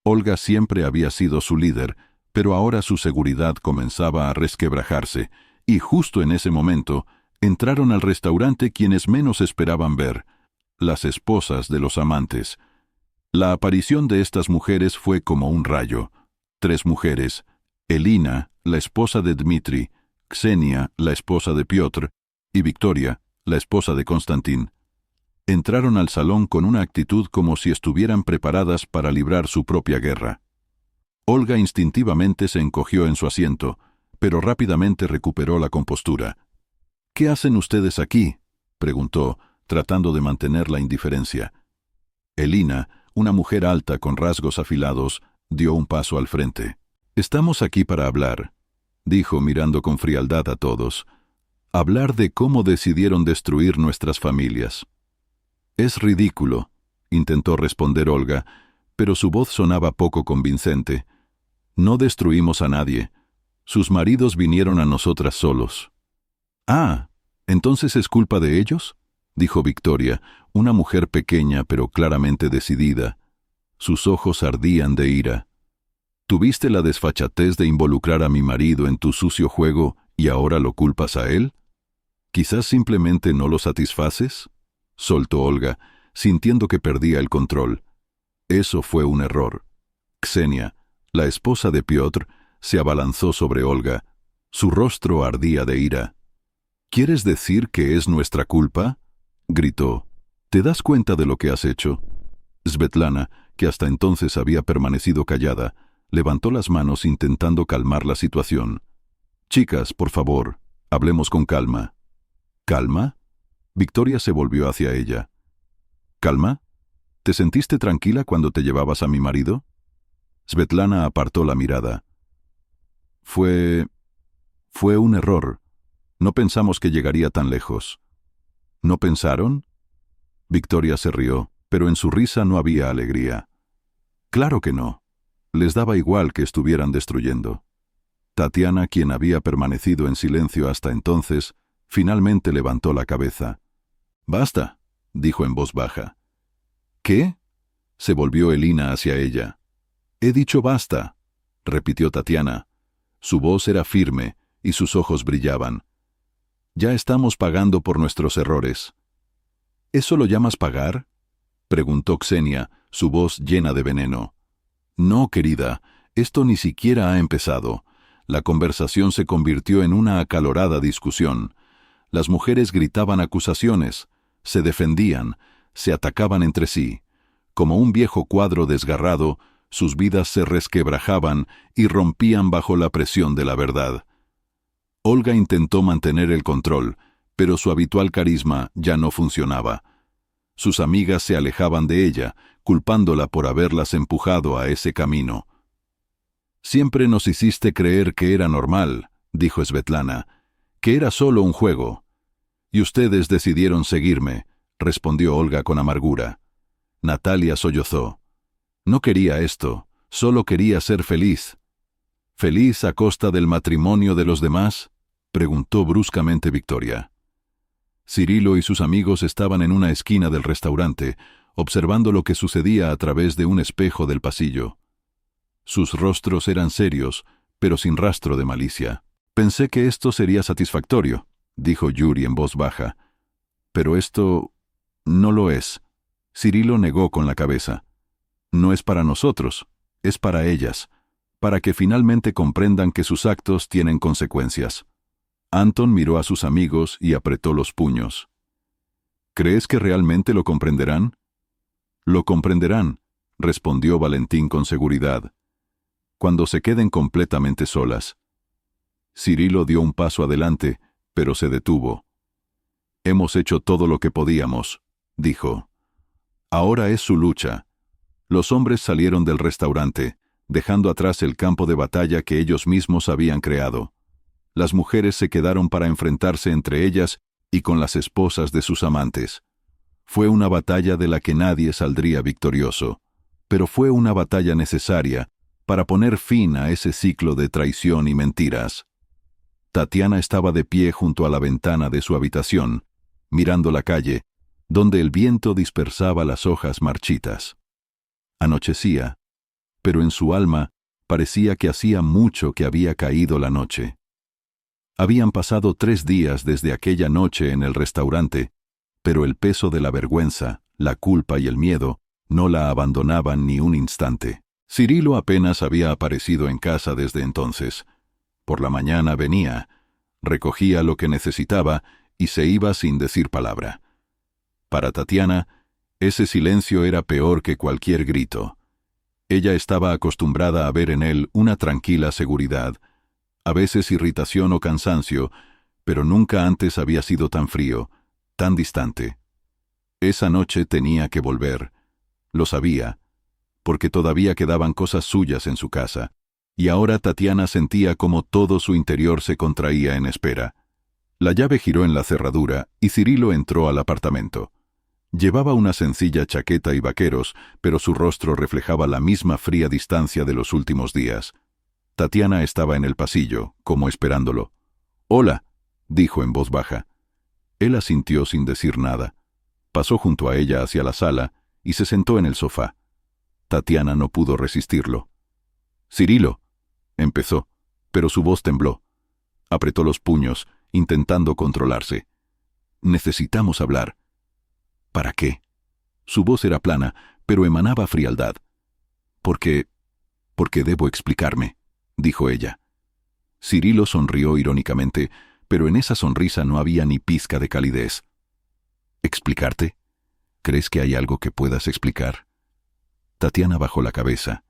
Olga siempre había sido su líder, pero ahora su seguridad comenzaba a resquebrajarse, y justo en ese momento entraron al restaurante quienes menos esperaban ver, las esposas de los amantes. La aparición de estas mujeres fue como un rayo. 3 mujeres: Elina, la esposa de Dmitri, Ksenia, la esposa de Piotr, y Victoria, la esposa de Konstantin. Entraron al salón con una actitud como si estuvieran preparadas para librar su propia guerra. Olga instintivamente se encogió en su asiento, pero rápidamente recuperó la compostura. «¿Qué hacen ustedes aquí?», preguntó, tratando de mantener la indiferencia. Elina, una mujer alta con rasgos afilados, dio un paso al frente. «Estamos aquí para hablar», dijo mirando con frialdad a todos. «Hablar de cómo decidieron destruir nuestras familias». «Es ridículo», intentó responder Olga, pero su voz sonaba poco convincente. «No destruimos a nadie. Sus maridos vinieron a nosotras solos». «Ah, ¿entonces es culpa de ellos?», dijo Victoria, una mujer pequeña pero claramente decidida. Sus ojos ardían de ira. «¿Tuviste la desfachatez de involucrar a mi marido en tu sucio juego y ahora lo culpas a él? ¿Quizás simplemente no lo satisfaces?», soltó Olga, sintiendo que perdía el control. Eso fue un error. Ksenia, la esposa de Piotr, se abalanzó sobre Olga. Su rostro ardía de ira. «¿Quieres decir que es nuestra culpa?», gritó. «¿Te das cuenta de lo que has hecho?». Svetlana, que hasta entonces había permanecido callada, levantó las manos intentando calmar la situación. «Chicas, por favor, hablemos con calma». «¿Calma?». Victoria se volvió hacia ella. «¿Calma? ¿Te sentiste tranquila cuando te llevabas a mi marido?». Svetlana apartó la mirada. Fue un error. No pensamos que llegaría tan lejos». «¿No pensaron?». Victoria se rió, pero en su risa no había alegría. «Claro que no. Les daba igual que estuvieran destruyendo». Tatiana, quien había permanecido en silencio hasta entonces, finalmente levantó la cabeza. Basta, dijo en voz baja. ¿Qué? Se volvió Elina hacia ella. He dicho basta, repitió Tatiana. Su voz era firme y sus ojos brillaban. Ya estamos pagando por nuestros errores. ¿Eso lo llamas pagar?, preguntó Xenia, su voz llena de veneno. No, querida, esto ni siquiera ha empezado. La conversación se convirtió en una acalorada discusión. Las mujeres gritaban acusaciones, se defendían, se atacaban entre sí. Como un viejo cuadro desgarrado, sus vidas se resquebrajaban y rompían bajo la presión de la verdad. Olga intentó mantener el control, pero su habitual carisma ya no funcionaba. Sus amigas se alejaban de ella, culpándola por haberlas empujado a ese camino. «Siempre nos hiciste creer que era normal», dijo Svetlana, «que era solo un juego. Y ustedes decidieron seguirme», respondió Olga con amargura. Natalia sollozó. «No quería esto, solo quería ser feliz». «¿Feliz a costa del matrimonio de los demás?», preguntó bruscamente Victoria. Cirilo y sus amigos estaban en una esquina del restaurante, observando lo que sucedía a través de un espejo del pasillo. Sus rostros eran serios, pero sin rastro de malicia. «Pensé que esto sería satisfactorio», dijo Yuri en voz baja. «Pero esto no lo es». Cirilo negó con la cabeza. «No es para nosotros, es para ellas, para que finalmente comprendan que sus actos tienen consecuencias». Anton miró a sus amigos y apretó los puños. «¿Crees que realmente lo comprenderán?» «Lo comprenderán», respondió Valentín con seguridad, «cuando se queden completamente solas». Cirilo dio un paso adelante, pero se detuvo. «Hemos hecho todo lo que podíamos», dijo. «Ahora es su lucha». Los hombres salieron del restaurante, dejando atrás el campo de batalla que ellos mismos habían creado. Las mujeres se quedaron para enfrentarse entre ellas y con las esposas de sus amantes. Fue una batalla de la que nadie saldría victorioso, pero fue una batalla necesaria para poner fin a ese ciclo de traición y mentiras. Tatiana estaba de pie junto a la ventana de su habitación, mirando la calle, donde el viento dispersaba las hojas marchitas. Anochecía, pero en su alma parecía que hacía mucho que había caído la noche. Habían pasado 3 días desde aquella noche en el restaurante, pero el peso de la vergüenza, la culpa y el miedo no la abandonaban ni un instante. Cirilo apenas había aparecido en casa desde entonces. Por la mañana venía, recogía lo que necesitaba y se iba sin decir palabra. Para Tatiana, ese silencio era peor que cualquier grito. Ella estaba acostumbrada a ver en él una tranquila seguridad, a veces irritación o cansancio, pero nunca antes había sido tan frío, tan distante. Esa noche tenía que volver. Lo sabía, porque todavía quedaban cosas suyas en su casa, y ahora Tatiana sentía como todo su interior se contraía en espera. La llave giró en la cerradura y Cirilo entró al apartamento. Llevaba una sencilla chaqueta y vaqueros, pero su rostro reflejaba la misma fría distancia de los últimos días. Tatiana estaba en el pasillo, como esperándolo. «Hola», dijo en voz baja. Él asintió sin decir nada. Pasó junto a ella hacia la sala y se sentó en el sofá. Tatiana no pudo resistirlo. «Cirilo», empezó, pero su voz tembló. Apretó los puños, intentando controlarse. «Necesitamos hablar». «¿Para qué?». Su voz era plana, pero emanaba frialdad. Porque debo explicarme», dijo ella. Cirilo sonrió irónicamente, pero en esa sonrisa no había ni pizca de calidez. «¿Explicarte? ¿Crees que hay algo que puedas explicar?». Tatiana bajó la cabeza.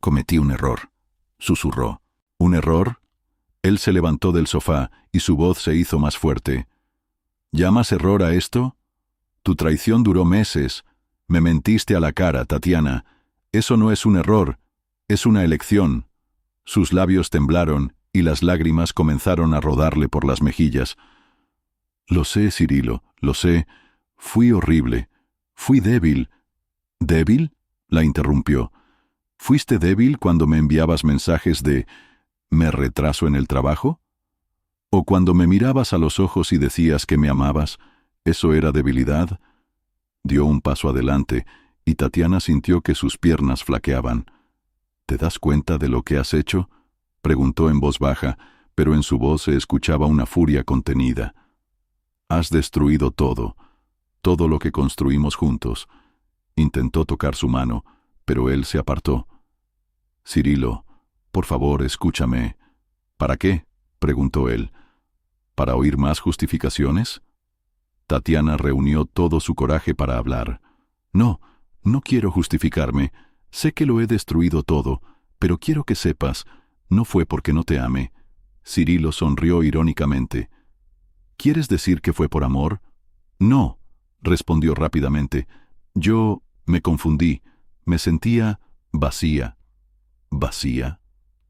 «Cometí un error», susurró. «¿Un error?». Él se levantó del sofá y su voz se hizo más fuerte. «¿Llamas error a esto? Tu traición duró meses. Me mentiste a la cara, Tatiana. Eso no es un error, es una elección». Sus labios temblaron y las lágrimas comenzaron a rodarle por las mejillas. «Lo sé, Cirilo, lo sé. Fui horrible. Fui débil». «¿Débil?», la interrumpió. «¿Fuiste débil cuando me enviabas mensajes de «me retraso en el trabajo»? ¿O cuando me mirabas a los ojos y decías que me amabas, ¿Eso era debilidad? Dio un paso adelante, y Tatiana sintió que sus piernas flaqueaban. ¿Te das cuenta de lo que has hecho?, preguntó en voz baja, pero en su voz se escuchaba una furia contenida. Has destruido todo, todo lo que construimos juntos. Intentó tocar su mano, pero él se apartó. Cirilo, por favor, escúchame. ¿Para qué?, preguntó él. ¿Para oír más justificaciones? Tatiana reunió todo su coraje para hablar. No, no quiero justificarme. Sé que lo he destruido todo, pero quiero que sepas, no fue porque no te ame. Cirilo sonrió irónicamente. ¿Quieres decir que fue por amor? No, respondió rápidamente. Yo me confundí. Me sentía vacía. ¿Vacía?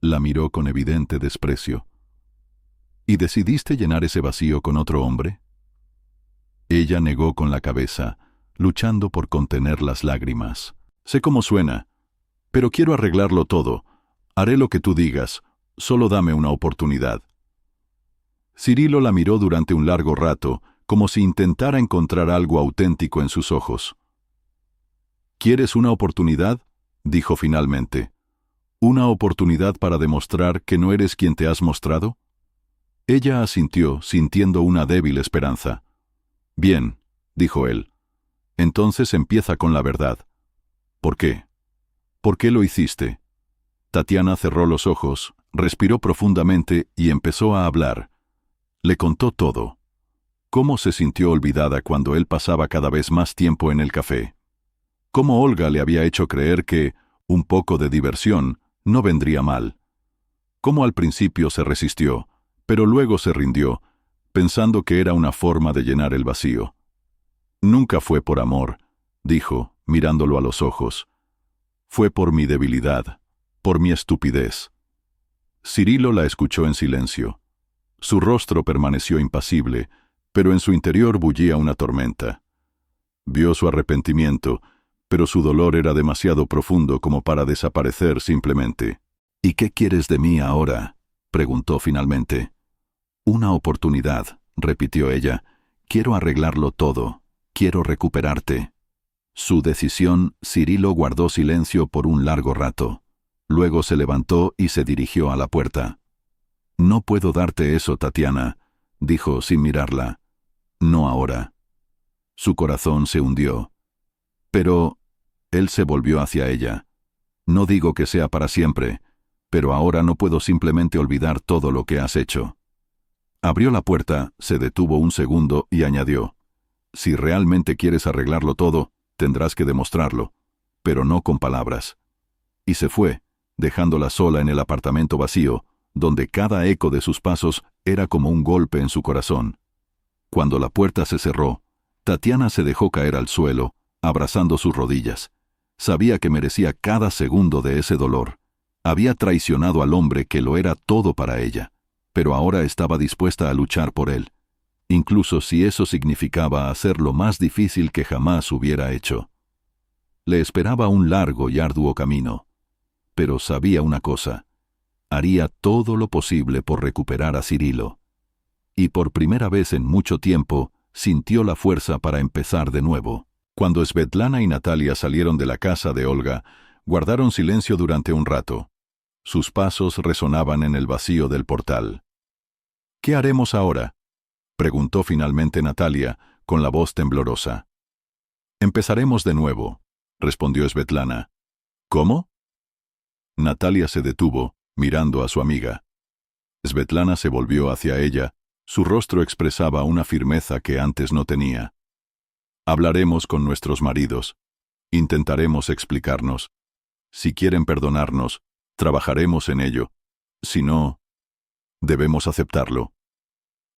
La miró con evidente desprecio. ¿Y decidiste llenar ese vacío con otro hombre? Ella negó con la cabeza, luchando por contener las lágrimas. Sé cómo suena, pero quiero arreglarlo todo. Haré lo que tú digas. Solo dame una oportunidad. Cirilo la miró durante un largo rato, como si intentara encontrar algo auténtico en sus ojos. ¿Quieres una oportunidad?, dijo finalmente. ¿Una oportunidad para demostrar que no eres quien te has mostrado? Ella asintió, sintiendo una débil esperanza. Bien, dijo él. Entonces empieza con la verdad. ¿Por qué? ¿Por qué lo hiciste? Tatiana cerró los ojos, respiró profundamente y empezó a hablar. Le contó todo. Cómo se sintió olvidada cuando él pasaba cada vez más tiempo en el café. Cómo Olga le había hecho creer que un poco de diversión no vendría mal. Cómo al principio se resistió, pero luego se rindió, pensando que era una forma de llenar el vacío. Nunca fue por amor, dijo, mirándolo a los ojos. Fue por mi debilidad, por mi estupidez. Cirilo la escuchó en silencio. Su rostro permaneció impasible, pero en su interior bullía una tormenta. Vio su arrepentimiento, pero su dolor era demasiado profundo como para desaparecer simplemente. ¿Y qué quieres de mí ahora?, preguntó finalmente. Una oportunidad, repitió ella. Quiero arreglarlo todo. Quiero recuperarte. Su decisión, Cirilo guardó silencio por un largo rato. Luego se levantó y se dirigió a la puerta. No puedo darte eso, Tatiana, dijo sin mirarla. No ahora. Su corazón se hundió. Pero él se volvió hacia ella. No digo que sea para siempre, pero ahora no puedo simplemente olvidar todo lo que has hecho. Abrió la puerta, se detuvo un segundo y añadió: si realmente quieres arreglarlo todo, tendrás que demostrarlo, pero no con palabras. Y se fue, dejándola sola en el apartamento vacío, donde cada eco de sus pasos era como un golpe en su corazón. Cuando la puerta se cerró, Tatiana se dejó caer al suelo, abrazando sus rodillas. Sabía que merecía cada segundo de ese dolor. Había traicionado al hombre que lo era todo para ella, pero ahora estaba dispuesta a luchar por él, incluso si eso significaba hacer lo más difícil que jamás hubiera hecho. Le esperaba un largo y arduo camino, pero sabía una cosa: haría todo lo posible por recuperar a Cirilo. Y por primera vez en mucho tiempo, sintió la fuerza para empezar de nuevo. Cuando Svetlana y Natalia salieron de la casa de Olga, guardaron silencio durante un rato. Sus pasos resonaban en el vacío del portal. ¿Qué haremos ahora?, preguntó finalmente Natalia, con la voz temblorosa. Empezaremos de nuevo, respondió Svetlana. ¿Cómo? Natalia se detuvo, mirando a su amiga. Svetlana se volvió hacia ella. Su rostro expresaba una firmeza que antes no tenía. Hablaremos con nuestros maridos. Intentaremos explicarnos. Si quieren perdonarnos, trabajaremos en ello. Si no, debemos aceptarlo.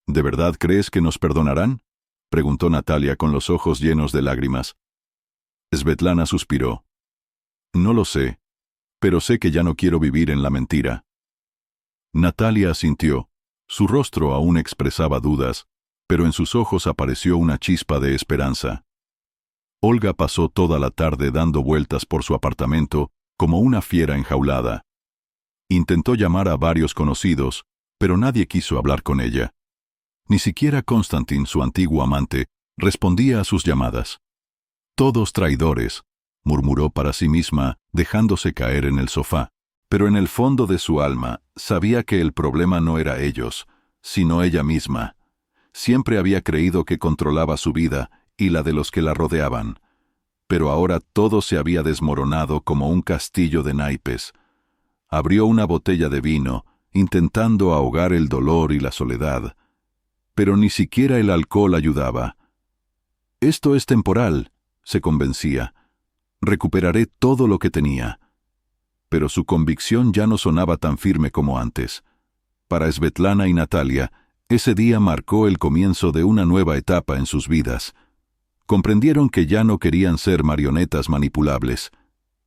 ¿De verdad crees que nos perdonarán?, preguntó Natalia con los ojos llenos de lágrimas. Svetlana suspiró. No lo sé, pero sé que ya no quiero vivir en la mentira. Natalia asintió. Su rostro aún expresaba dudas, pero en sus ojos apareció una chispa de esperanza. Olga pasó toda la tarde dando vueltas por su apartamento como una fiera enjaulada. Intentó llamar a varios conocidos, pero nadie quiso hablar con ella. Ni siquiera Konstantin, su antiguo amante, respondía a sus llamadas. «Todos traidores», murmuró para sí misma, dejándose caer en el sofá. Pero en el fondo de su alma sabía que el problema no era ellos, sino ella misma. Siempre había creído que controlaba su vida y la de los que la rodeaban. Pero ahora todo se había desmoronado como un castillo de naipes. Abrió una botella de vino, intentando ahogar el dolor y la soledad. Pero ni siquiera el alcohol ayudaba. «Esto es temporal», se convencía. «Recuperaré todo lo que tenía». Pero su convicción ya no sonaba tan firme como antes. Para Svetlana y Natalia, ese día marcó el comienzo de una nueva etapa en sus vidas. Comprendieron que ya no querían ser marionetas manipulables.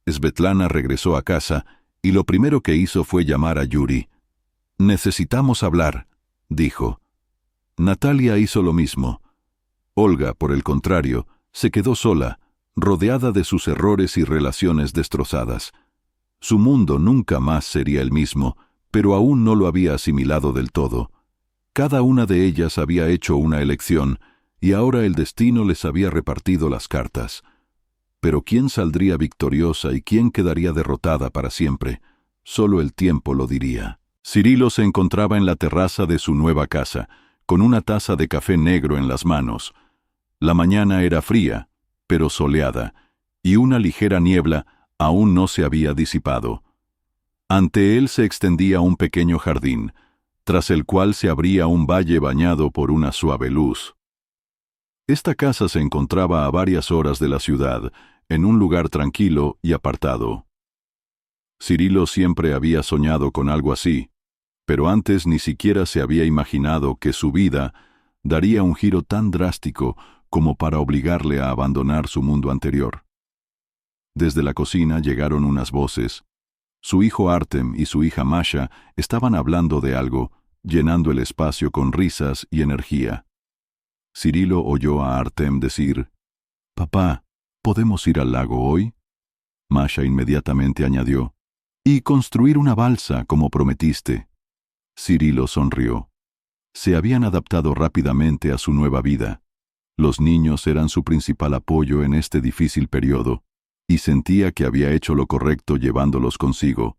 Svetlana regresó a casa y lo primero que hizo fue llamar a Yuri. «Necesitamos hablar», dijo. Natalia hizo lo mismo. Olga, por el contrario, se quedó sola, rodeada de sus errores y relaciones destrozadas. Su mundo nunca más sería el mismo, pero aún no lo había asimilado del todo. Cada una de ellas había hecho una elección, y ahora el destino les había repartido las cartas. Pero ¿quién saldría victoriosa y quién quedaría derrotada para siempre? Solo el tiempo lo diría. Cirilo se encontraba en la terraza de su nueva casa, con una taza de café negro en las manos. La mañana era fría, pero soleada, y una ligera niebla aún no se había disipado. Ante él se extendía un pequeño jardín, tras el cual se abría un valle bañado por una suave luz. Esta casa se encontraba a varias horas de la ciudad, en un lugar tranquilo y apartado. Cirilo siempre había soñado con algo así, pero antes ni siquiera se había imaginado que su vida daría un giro tan drástico como para obligarle a abandonar su mundo anterior. Desde la cocina llegaron unas voces. Su hijo Artem y su hija Masha estaban hablando de algo, llenando el espacio con risas y energía. Cirilo oyó a Artem decir: «Papá, ¿podemos ir al lago hoy?». Masha inmediatamente añadió: «Y construir una balsa, como prometiste». Cirilo sonrió. Se habían adaptado rápidamente a su nueva vida. Los niños eran su principal apoyo en este difícil periodo, y sentía que había hecho lo correcto llevándolos consigo.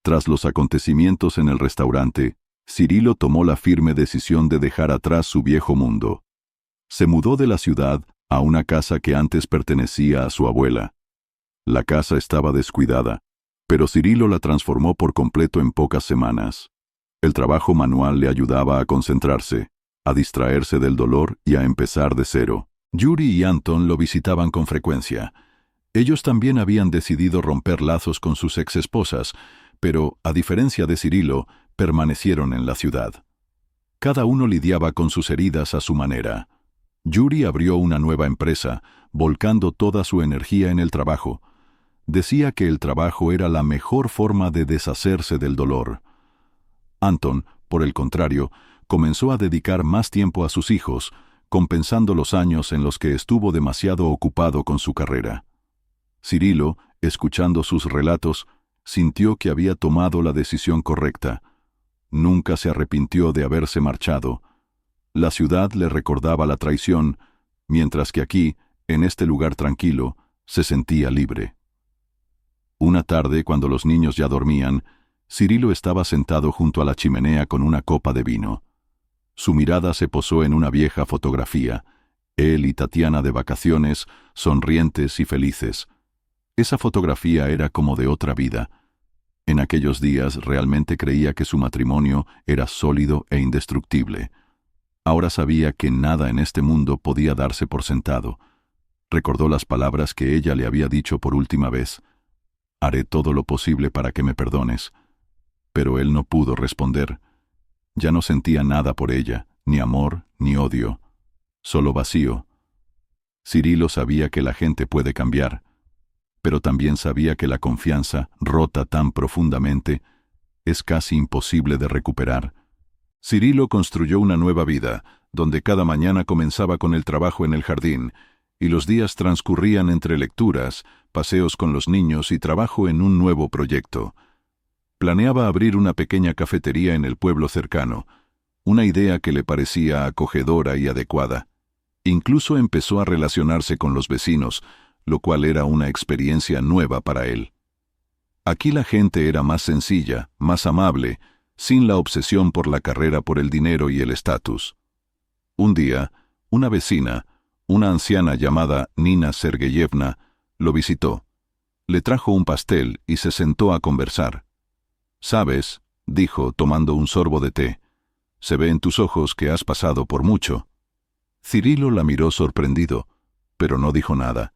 Tras los acontecimientos en el restaurante, Cirilo tomó la firme decisión de dejar atrás su viejo mundo. Se mudó de la ciudad a una casa que antes pertenecía a su abuela. La casa estaba descuidada, pero Cirilo la transformó por completo en pocas semanas. El trabajo manual le ayudaba a concentrarse, a distraerse del dolor y a empezar de cero. Yuri y Anton lo visitaban con frecuencia. Ellos también habían decidido romper lazos con sus exesposas, pero, a diferencia de Cirilo, permanecieron en la ciudad. Cada uno lidiaba con sus heridas a su manera. Yuri abrió una nueva empresa, volcando toda su energía en el trabajo. Decía que el trabajo era la mejor forma de deshacerse del dolor. Anton, por el contrario, comenzó a dedicar más tiempo a sus hijos, compensando los años en los que estuvo demasiado ocupado con su carrera. Cirilo, escuchando sus relatos, sintió que había tomado la decisión correcta. Nunca se arrepintió de haberse marchado. La ciudad le recordaba la traición, mientras que aquí, en este lugar tranquilo, se sentía libre. Una tarde, cuando los niños ya dormían, Cirilo estaba sentado junto a la chimenea con una copa de vino. Su mirada se posó en una vieja fotografía, él y Tatiana de vacaciones, sonrientes y felices. Esa fotografía era como de otra vida. En aquellos días realmente creía que su matrimonio era sólido e indestructible. Ahora sabía que nada en este mundo podía darse por sentado. Recordó las palabras que ella le había dicho por última vez: «Haré todo lo posible para que me perdones». Pero él no pudo responder. Ya no sentía nada por ella, ni amor, ni odio, solo vacío. Cirilo sabía que la gente puede cambiar, pero también sabía que la confianza, rota tan profundamente, es casi imposible de recuperar. Cirilo construyó una nueva vida, donde cada mañana comenzaba con el trabajo en el jardín, y los días transcurrían entre lecturas, paseos con los niños y trabajo en un nuevo proyecto. Planeaba abrir una pequeña cafetería en el pueblo cercano, una idea que le parecía acogedora y adecuada. Incluso empezó a relacionarse con los vecinos, lo cual era una experiencia nueva para él. Aquí la gente era más sencilla, más amable, sin la obsesión por la carrera por el dinero y el estatus. Un día, una vecina, una anciana llamada Nina Sergeyevna, lo visitó. Le trajo un pastel y se sentó a conversar. «¿Sabes?», dijo, tomando un sorbo de té, «se ve en tus ojos que has pasado por mucho». Cirilo la miró sorprendido, pero no dijo nada.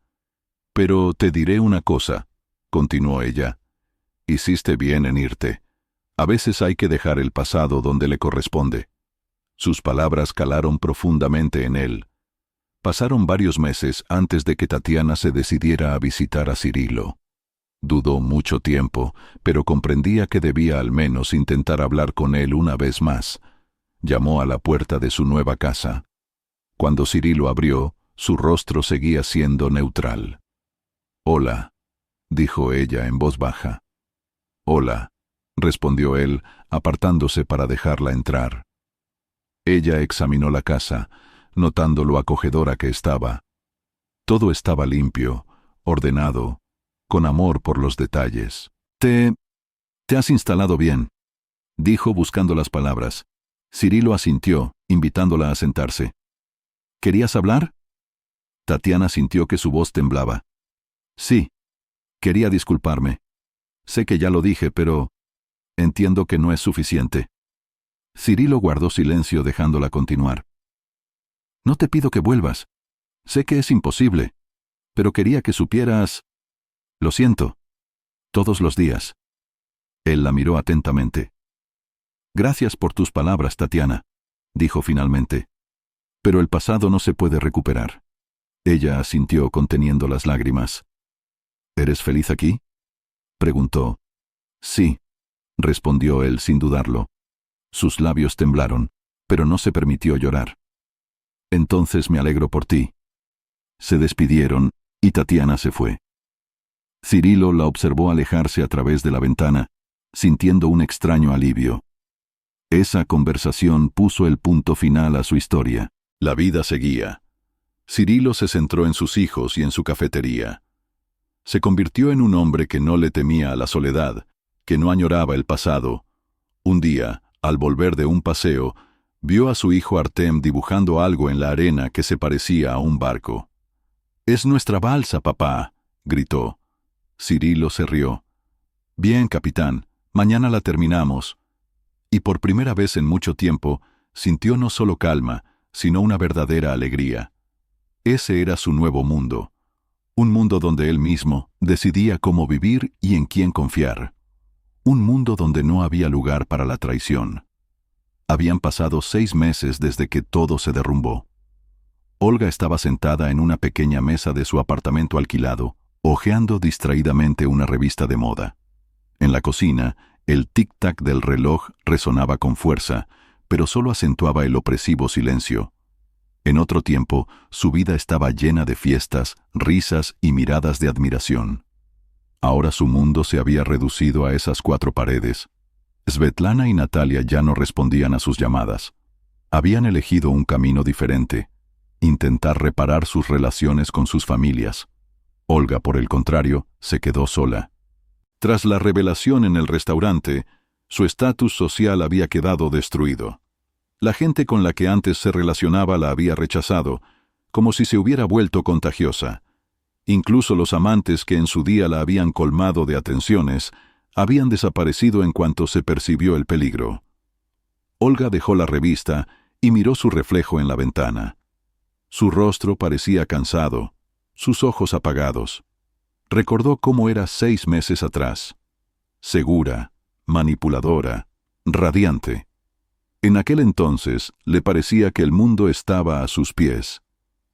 «Pero te diré una cosa», continuó ella. «Hiciste bien en irte. A veces hay que dejar el pasado donde le corresponde». Sus palabras calaron profundamente en él. Pasaron varios meses antes de que Tatiana se decidiera a visitar a Cirilo. Dudó mucho tiempo, pero comprendía que debía al menos intentar hablar con él una vez más. Llamó a la puerta de su nueva casa. Cuando Cirilo abrió, su rostro seguía siendo neutral. «Hola», dijo ella en voz baja. «Hola», respondió él, apartándose para dejarla entrar. Ella examinó la casa, notando lo acogedora que estaba. Todo estaba limpio, ordenado, con amor por los detalles. Te has instalado bien», dijo buscando las palabras. Cirilo asintió, invitándola a sentarse. «¿Querías hablar?». Tatiana sintió que su voz temblaba. «Sí. Quería disculparme. Sé que ya lo dije, pero entiendo que no es suficiente». Cirilo guardó silencio dejándola continuar. «No te pido que vuelvas. Sé que es imposible, pero quería que supieras... Lo siento. Todos los días». Él la miró atentamente. «Gracias por tus palabras, Tatiana», dijo finalmente. «Pero el pasado no se puede recuperar». Ella asintió conteniendo las lágrimas. «¿Eres feliz aquí?», preguntó. «Sí», respondió él sin dudarlo. Sus labios temblaron, pero no se permitió llorar. «Entonces me alegro por ti». Se despidieron y Tatiana se fue. Cirilo la observó alejarse a través de la ventana, sintiendo un extraño alivio. Esa conversación puso el punto final a su historia. La vida seguía. Cirilo se centró en sus hijos y en su cafetería. Se convirtió en un hombre que no le temía a la soledad, que no añoraba el pasado. Un día, al volver de un paseo, vio a su hijo Artem dibujando algo en la arena que se parecía a un barco. «Es nuestra balsa, papá», gritó. Cirilo se rió. «Bien, capitán, mañana la terminamos». Y por primera vez en mucho tiempo, sintió no solo calma, sino una verdadera alegría. Ese era su nuevo mundo. Un mundo donde él mismo decidía cómo vivir y en quién confiar. Un mundo donde no había lugar para la traición. Habían pasado 6 meses desde que todo se derrumbó. Olga estaba sentada en una pequeña mesa de su apartamento alquilado, hojeando distraídamente una revista de moda. En la cocina, el tic-tac del reloj resonaba con fuerza, pero solo acentuaba el opresivo silencio. En otro tiempo, su vida estaba llena de fiestas, risas y miradas de admiración. Ahora su mundo se había reducido a esas 4 paredes. Svetlana y Natalia ya no respondían a sus llamadas. Habían elegido un camino diferente: intentar reparar sus relaciones con sus familias. Olga, por el contrario, se quedó sola. Tras la revelación en el restaurante, su estatus social había quedado destruido. La gente con la que antes se relacionaba la había rechazado, como si se hubiera vuelto contagiosa. Incluso los amantes que en su día la habían colmado de atenciones, habían desaparecido en cuanto se percibió el peligro. Olga dejó la revista y miró su reflejo en la ventana. Su rostro parecía cansado, sus ojos apagados. Recordó cómo era 6 meses atrás. Segura, manipuladora, radiante. En aquel entonces le parecía que el mundo estaba a sus pies.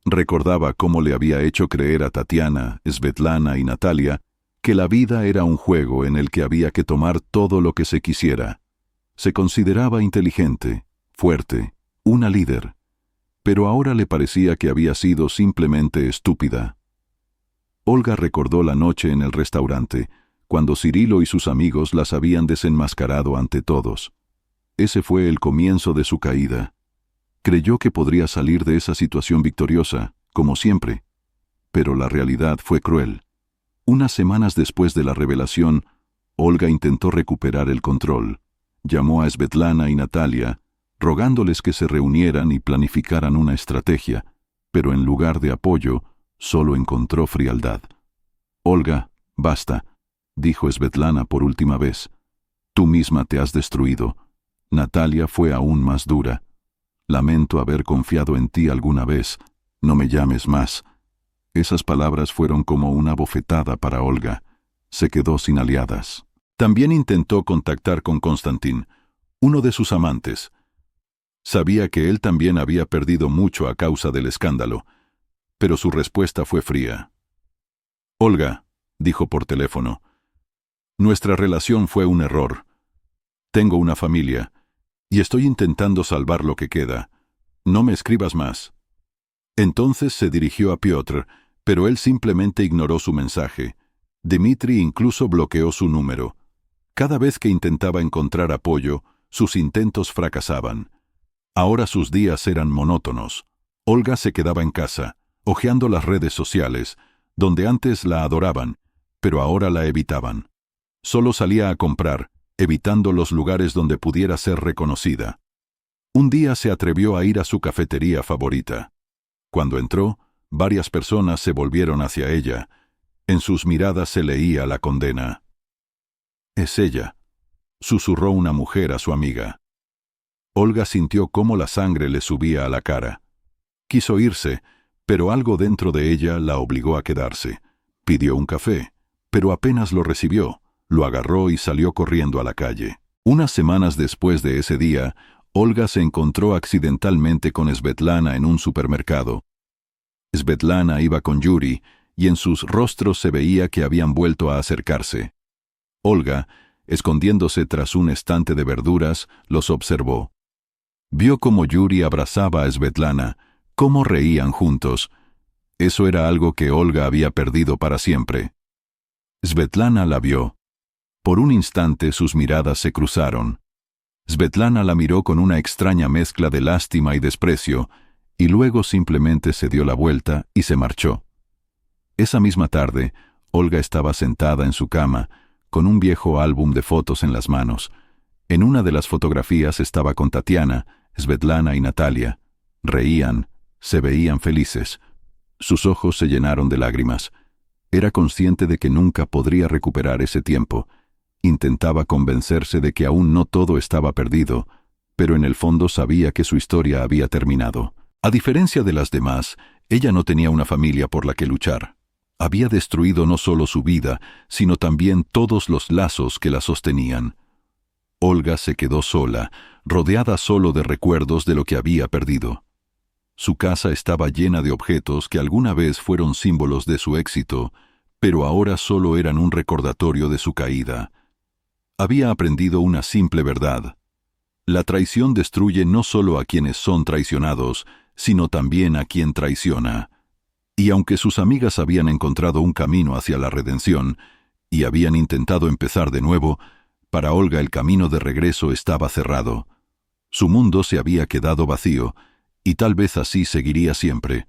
Recordaba cómo le había hecho creer a Tatiana, Svetlana y Natalia que la vida era un juego en el que había que tomar todo lo que se quisiera. Se consideraba inteligente, fuerte, una líder, pero ahora le parecía que había sido simplemente estúpida. Olga recordó la noche en el restaurante, cuando Cirilo y sus amigos las habían desenmascarado ante todos. Ese fue el comienzo de su caída. Creyó que podría salir de esa situación victoriosa, como siempre. Pero la realidad fue cruel. Unas semanas después de la revelación, Olga intentó recuperar el control. Llamó a Svetlana y Natalia, rogándoles que se reunieran y planificaran una estrategia, pero en lugar de apoyo, solo encontró frialdad. «Olga, basta», dijo Svetlana por última vez. «Tú misma te has destruido». Natalia fue aún más dura. «Lamento haber confiado en ti alguna vez. No me llames más». Esas palabras fueron como una bofetada para Olga. Se quedó sin aliadas. También intentó contactar con Konstantin, uno de sus amantes. Sabía que él también había perdido mucho a causa del escándalo, pero su respuesta fue fría. «Olga», dijo por teléfono, «nuestra relación fue un error. Tengo una familia, y estoy intentando salvar lo que queda. No me escribas más». Entonces se dirigió a Piotr, pero él simplemente ignoró su mensaje. Dmitri incluso bloqueó su número. Cada vez que intentaba encontrar apoyo, sus intentos fracasaban. Ahora sus días eran monótonos. Olga se quedaba en casa, hojeando las redes sociales, donde antes la adoraban, pero ahora la evitaban. Solo salía a comprar, evitando los lugares donde pudiera ser reconocida. Un día se atrevió a ir a su cafetería favorita. Cuando entró, varias personas se volvieron hacia ella. En sus miradas se leía la condena. «Es ella», susurró una mujer a su amiga. Olga sintió cómo la sangre le subía a la cara. Quiso irse, pero algo dentro de ella la obligó a quedarse. Pidió un café, pero apenas lo recibió. Lo agarró y salió corriendo a la calle. Unas semanas después de ese día, Olga se encontró accidentalmente con Svetlana en un supermercado. Svetlana iba con Yuri, y en sus rostros se veía que habían vuelto a acercarse. Olga, escondiéndose tras un estante de verduras, los observó. Vio cómo Yuri abrazaba a Svetlana, cómo reían juntos. Eso era algo que Olga había perdido para siempre. Svetlana la vio. Por un instante sus miradas se cruzaron. Svetlana la miró con una extraña mezcla de lástima y desprecio, y luego simplemente se dio la vuelta y se marchó. Esa misma tarde, Olga estaba sentada en su cama, con un viejo álbum de fotos en las manos. En una de las fotografías estaba con Tatiana, Svetlana y Natalia. Reían, se veían felices. Sus ojos se llenaron de lágrimas. Era consciente de que nunca podría recuperar ese tiempo. Intentaba convencerse de que aún no todo estaba perdido, pero en el fondo sabía que su historia había terminado. A diferencia de las demás, ella no tenía una familia por la que luchar. Había destruido no solo su vida, sino también todos los lazos que la sostenían. Olga se quedó sola, rodeada solo de recuerdos de lo que había perdido. Su casa estaba llena de objetos que alguna vez fueron símbolos de su éxito, pero ahora solo eran un recordatorio de su caída. Había aprendido una simple verdad. La traición destruye no solo a quienes son traicionados, sino también a quien traiciona. Y aunque sus amigas habían encontrado un camino hacia la redención, y habían intentado empezar de nuevo, para Olga el camino de regreso estaba cerrado. Su mundo se había quedado vacío, y tal vez así seguiría siempre.